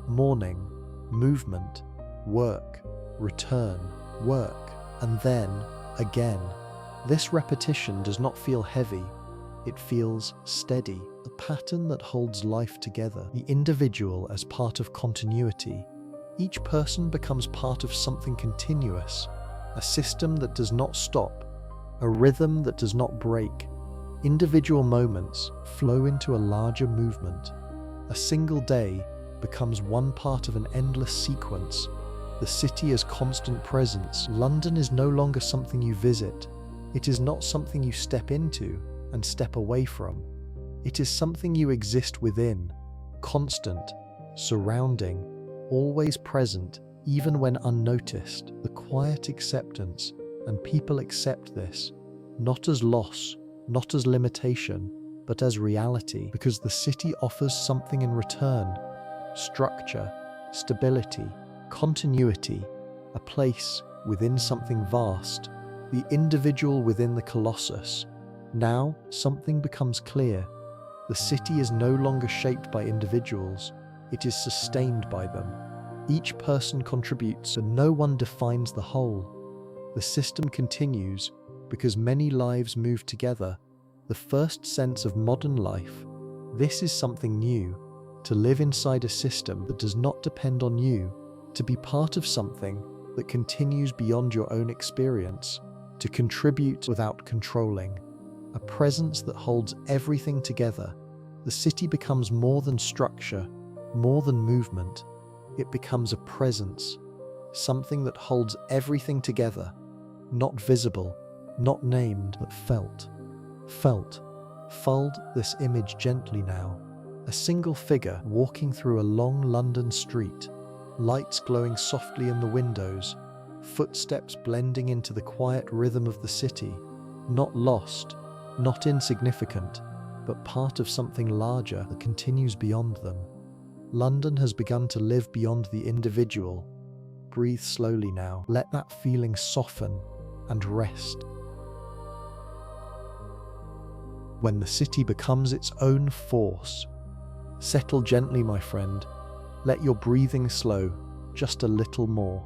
Morning, movement, work, return, work, and then again. This repetition does not feel heavy. It feels steady, a pattern that holds life together. The individual as part of continuity. Each person becomes part of something continuous, a system that does not stop, a rhythm that does not break. Individual moments flow into a larger movement. A single day becomes one part of an endless sequence. The city is constant presence. London is no longer something you visit. It is not something you step into and step away from. It is something you exist within, constant, surrounding, always present, even when unnoticed. The quiet acceptance, and people accept this, not as loss, not as limitation, but as reality, because the city offers something in return: structure, stability, continuity, a place within something vast, the individual within the Colossus. Now, something becomes clear. The city is no longer shaped by individuals, it is sustained by them. Each person contributes and no one defines the whole. The system continues because many lives move together. The first sense of modern life. This is something new. To live inside a system that does not depend on you. To be part of something that continues beyond your own experience. To contribute without controlling. A presence that holds everything together. The city becomes more than structure, more than movement. It becomes a presence, something that holds everything together, not visible, not named, but felt. Felt. Fold this image gently now. A single figure walking through a long London street, lights glowing softly in the windows, footsteps blending into the quiet rhythm of the city, not lost, not insignificant, but part of something larger that continues beyond them. London has begun to live beyond the individual. Breathe slowly now. Let that feeling soften and rest. When the city becomes its own force. Settle gently, my friend. Let your breathing slow, just a little more.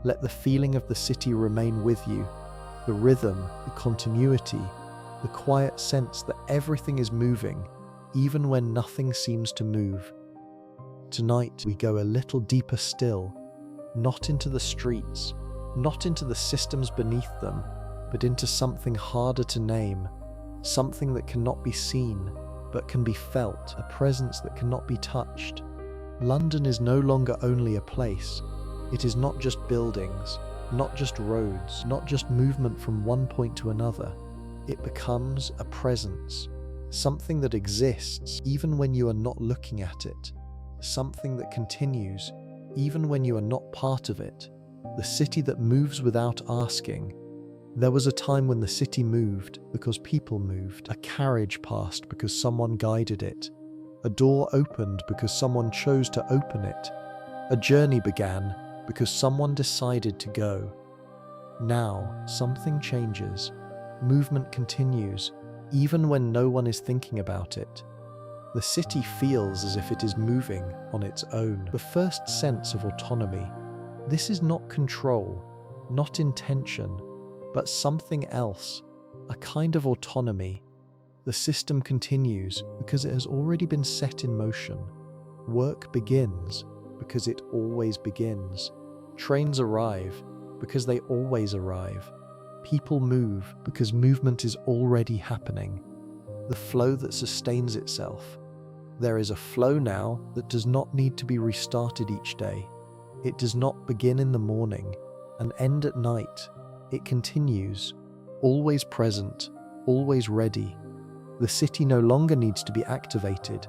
Let the feeling of the city remain with you. The rhythm, the continuity, the quiet sense that everything is moving, even when nothing seems to move. Tonight we go a little deeper still, not into the streets, not into the systems beneath them, but into something harder to name, something that cannot be seen, but can be felt, a presence that cannot be touched. London is no longer only a place. It is not just buildings, not just roads, not just movement from one point to another. It becomes a presence, something that exists even when you are not looking at it. Something that continues, even when you are not part of it. The city that moves without asking. There was a time when the city moved because people moved. A carriage passed because someone guided it. A door opened because someone chose to open it. A journey began because someone decided to go. Now, something changes. Movement continues, even when no one is thinking about it. The city feels as if it is moving on its own. The first sense of autonomy. This is not control, not intention, but something else, a kind of autonomy. The system continues because it has already been set in motion. Work begins because it always begins. Trains arrive because they always arrive. People move because movement is already happening. The flow that sustains itself. There is a flow now that does not need to be restarted each day. It does not begin in the morning and end at night. It continues, always present, always ready. The city no longer needs to be activated.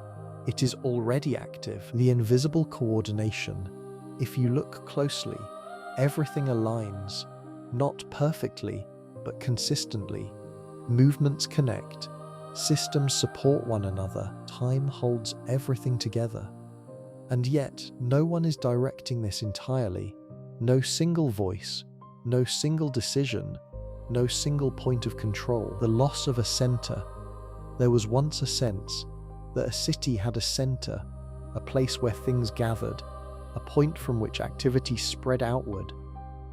It is already active. The invisible coordination. If you look closely, everything aligns, not perfectly, but consistently. Movements connect. Systems support one another. Time holds everything together. And yet, no one is directing this entirely. No single voice, no single decision, no single point of control. The loss of a center. There was once a sense that a city had a center, a place where things gathered, a point from which activity spread outward.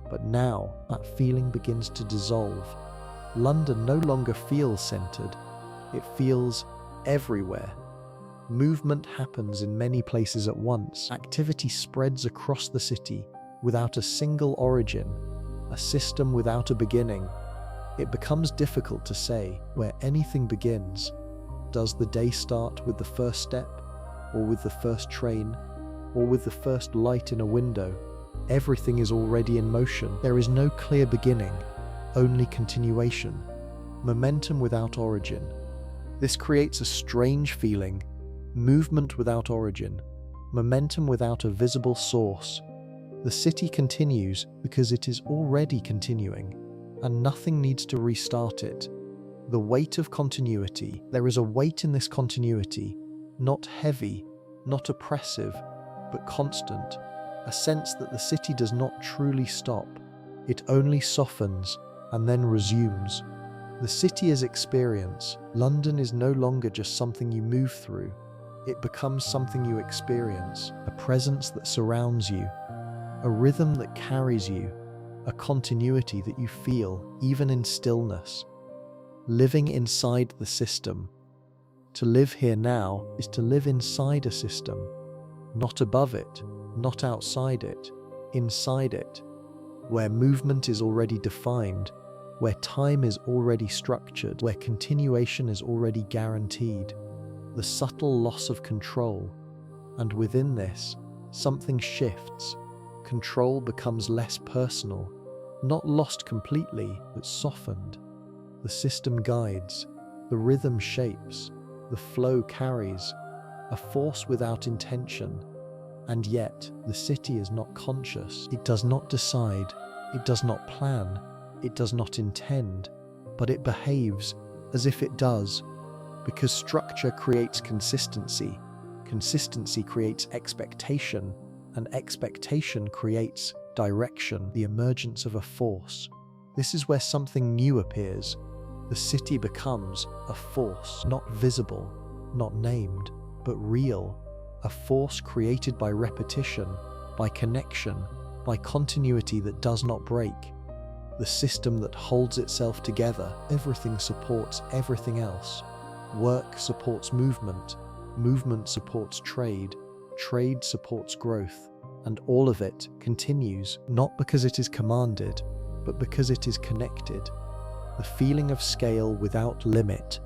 But now, that feeling begins to dissolve. London no longer feels centered. It feels everywhere. Movement happens in many places at once. Activity spreads across the city without a single origin, a system without a beginning. It becomes difficult to say where anything begins. Does the day start with the first step, or with the first train, or with the first light in a window? Everything is already in motion. There is no clear beginning, only continuation. Momentum without origin. This creates a strange feeling. Movement without origin. Momentum without a visible source. The city continues because it is already continuing, and nothing needs to restart it. The weight of continuity. There is a weight in this continuity, not heavy, not oppressive, but constant. A sense that the city does not truly stop. It only softens and then resumes. The city is experience. London is no longer just something you move through. It becomes something you experience, a presence that surrounds you, a rhythm that carries you, a continuity that you feel even in stillness. Living inside the system. To live here now is to live inside a system, not above it, not outside it, inside it, where movement is already defined, where time is already structured, where continuation is already guaranteed. The subtle loss of control, and within this, something shifts. Control becomes less personal, not lost completely, but softened. The system guides, the rhythm shapes, the flow carries, a force without intention. And yet, the city is not conscious. It does not decide, it does not plan, it does not intend, but it behaves as if it does, because structure creates consistency, consistency creates expectation, and expectation creates direction, the emergence of a force. This is where something new appears. The city becomes a force, not visible, not named, but real, a force created by repetition, by connection, by continuity that does not break. The system that holds itself together, everything supports everything else. Work supports movement, movement supports trade, trade supports growth, and all of it continues, not because it is commanded, but because it is connected. The feeling of scale without limit.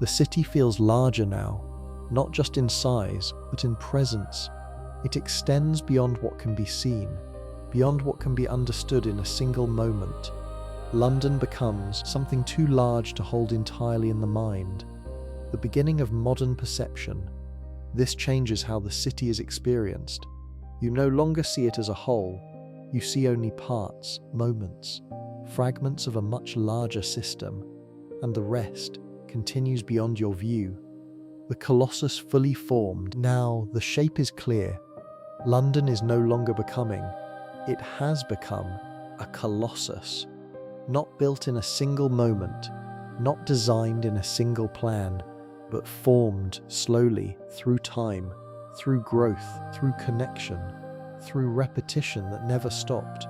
The city feels larger now, not just in size, but in presence. It extends beyond what can be seen, beyond what can be understood in a single moment. London becomes something too large to hold entirely in the mind. The beginning of modern perception. This changes how the city is experienced. You no longer see it as a whole, you see only parts, moments, fragments of a much larger system, and the rest continues beyond your view. The Colossus fully formed. Now the shape is clear. London is no longer becoming. It has become a Colossus. Not built in a single moment, not designed in a single plan, but formed slowly through time, through growth, through connection, through repetition that never stopped.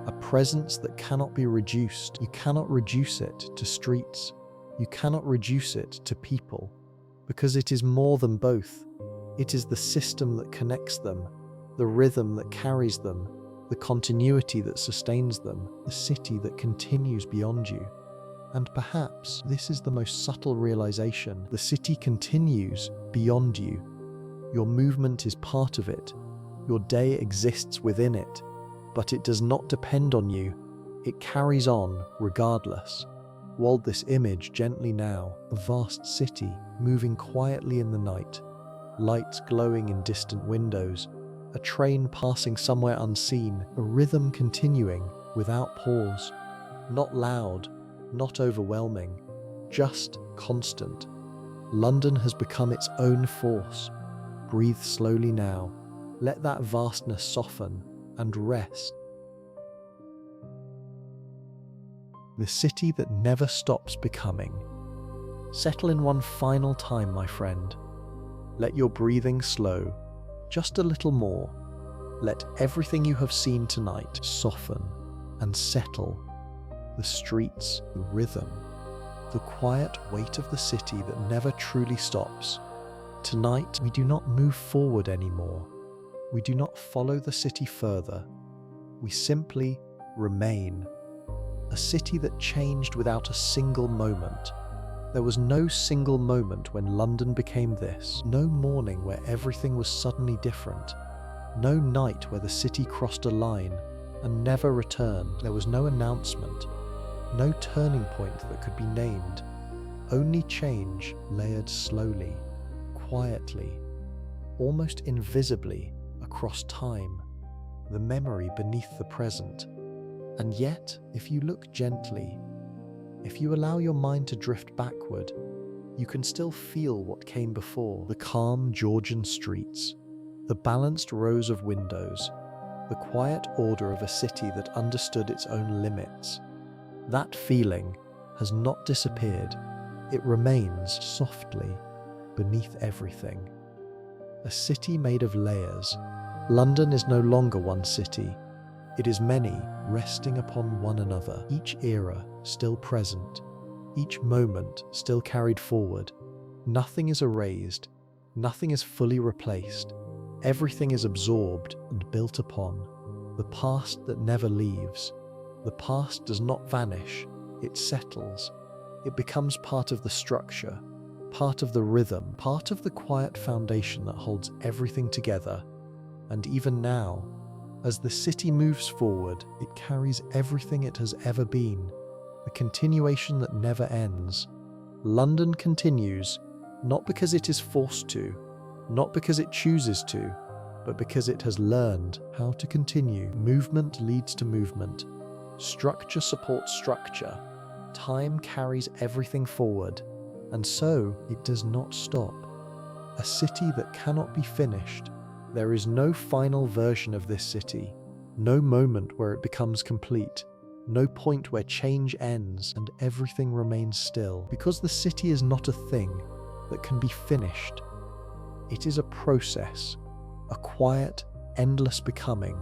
A presence that cannot be reduced. You cannot reduce it to streets. You cannot reduce it to people, because it is more than both. It is the system that connects them, the rhythm that carries them, the continuity that sustains them, the city that continues beyond you. And perhaps this is the most subtle realization. The city continues beyond you. Your movement is part of it. Your day exists within it. But it does not depend on you. It carries on regardless. Hold this image gently now. A vast city moving quietly in the night. Lights glowing in distant windows. A train passing somewhere unseen. A rhythm continuing without pause. Not loud, not overwhelming, just constant. London has become its own force. Breathe slowly now. Let that vastness soften and rest. The city that never stops becoming. Settle in one final time, my friend. Let your breathing slow, just a little more. Let everything you have seen tonight soften and settle. The streets, the rhythm, the quiet weight of the city that never truly stops. Tonight, we do not move forward anymore. We do not follow the city further. We simply remain. A city that changed without a single moment. There was no single moment when London became this. No morning where everything was suddenly different. No night where the city crossed a line and never returned. There was no announcement. No turning point that could be named. Only change layered slowly, quietly, almost invisibly across time, the memory beneath the present. And yet, if you look gently, if you allow your mind to drift backward, you can still feel what came before. The calm Georgian streets, the balanced rows of windows, the quiet order of a city that understood its own limits. That feeling has not disappeared. It remains softly beneath everything. A city made of layers. London is no longer one city. It is many, resting upon one another, each era still present, each moment still carried forward. Nothing is erased, nothing is fully replaced. Everything is absorbed and built upon. The past that never leaves. The past does not vanish, it settles. It becomes part of the structure, part of the rhythm, part of the quiet foundation that holds everything together. And even now, as the city moves forward, it carries everything it has ever been, a continuation that never ends. London continues, not because it is forced to, not because it chooses to, but because it has learned how to continue. Movement leads to movement. Structure supports structure. Time carries everything forward, and so it does not stop. A city that cannot be finished. There is no final version of this city, no moment where it becomes complete, no point where change ends and everything remains still, because the city is not a thing that can be finished. It is a process, a quiet, endless becoming,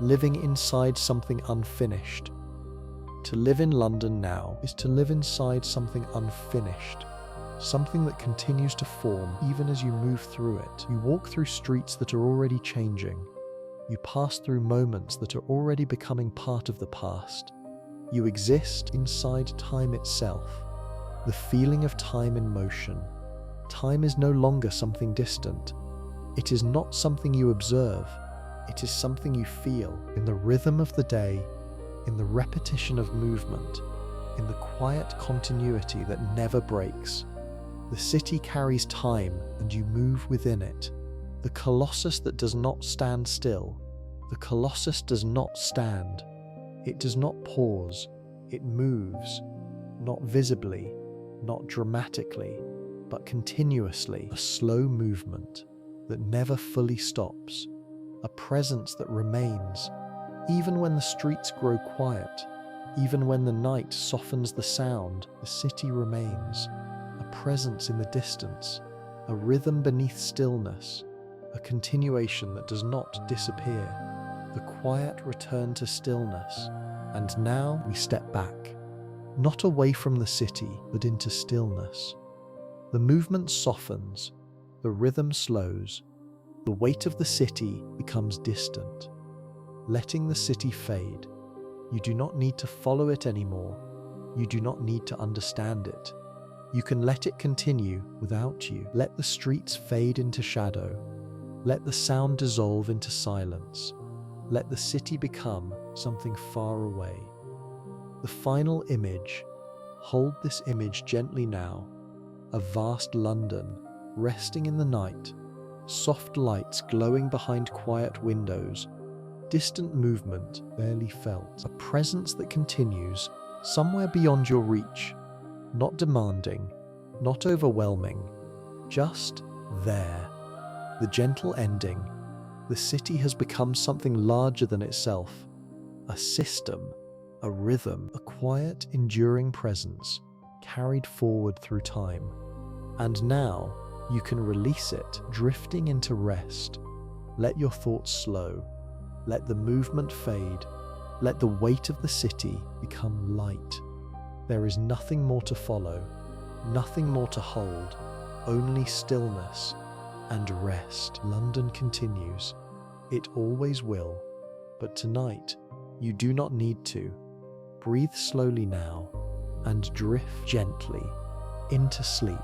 living inside something unfinished. To live in London now is to live inside something unfinished, something that continues to form even as you move through it. You walk through streets that are already changing. You pass through moments that are already becoming part of the past. You exist inside time itself, the feeling of time in motion. Time is no longer something distant. It is not something you observe. It is something you feel in the rhythm of the day, in the repetition of movement, in the quiet continuity that never breaks. The city carries time and you move within it. The Colossus that does not stand still. The Colossus does not stand. It does not pause. It moves, not visibly, not dramatically, but continuously. A slow movement that never fully stops. A presence that remains, even when the streets grow quiet, even when the night softens the sound, the city remains. A presence in the distance, a rhythm beneath stillness, a continuation that does not disappear. The quiet return to stillness. And now we step back, not away from the city, but into stillness. The movement softens, the rhythm slows, the weight of the city becomes distant. Letting the city fade. You do not need to follow it anymore. You do not need to understand it. You can let it continue without you. Let the streets fade into shadow. Let the sound dissolve into silence. Let the city become something far away. The final image. Hold this image gently now. A vast London, resting in the night. Soft lights glowing behind quiet windows. Distant movement barely felt. A presence that continues somewhere beyond your reach. Not demanding, not overwhelming, just there. The gentle ending. The city has become something larger than itself. A system, a rhythm, a quiet, enduring presence, carried forward through time. And now, you can release it, drifting into rest. Let your thoughts slow. Let the movement fade. Let the weight of the city become light. There is nothing more to follow, nothing more to hold, only stillness and rest. London continues. It always will. But tonight, you do not need to. Breathe slowly now and drift gently into sleep.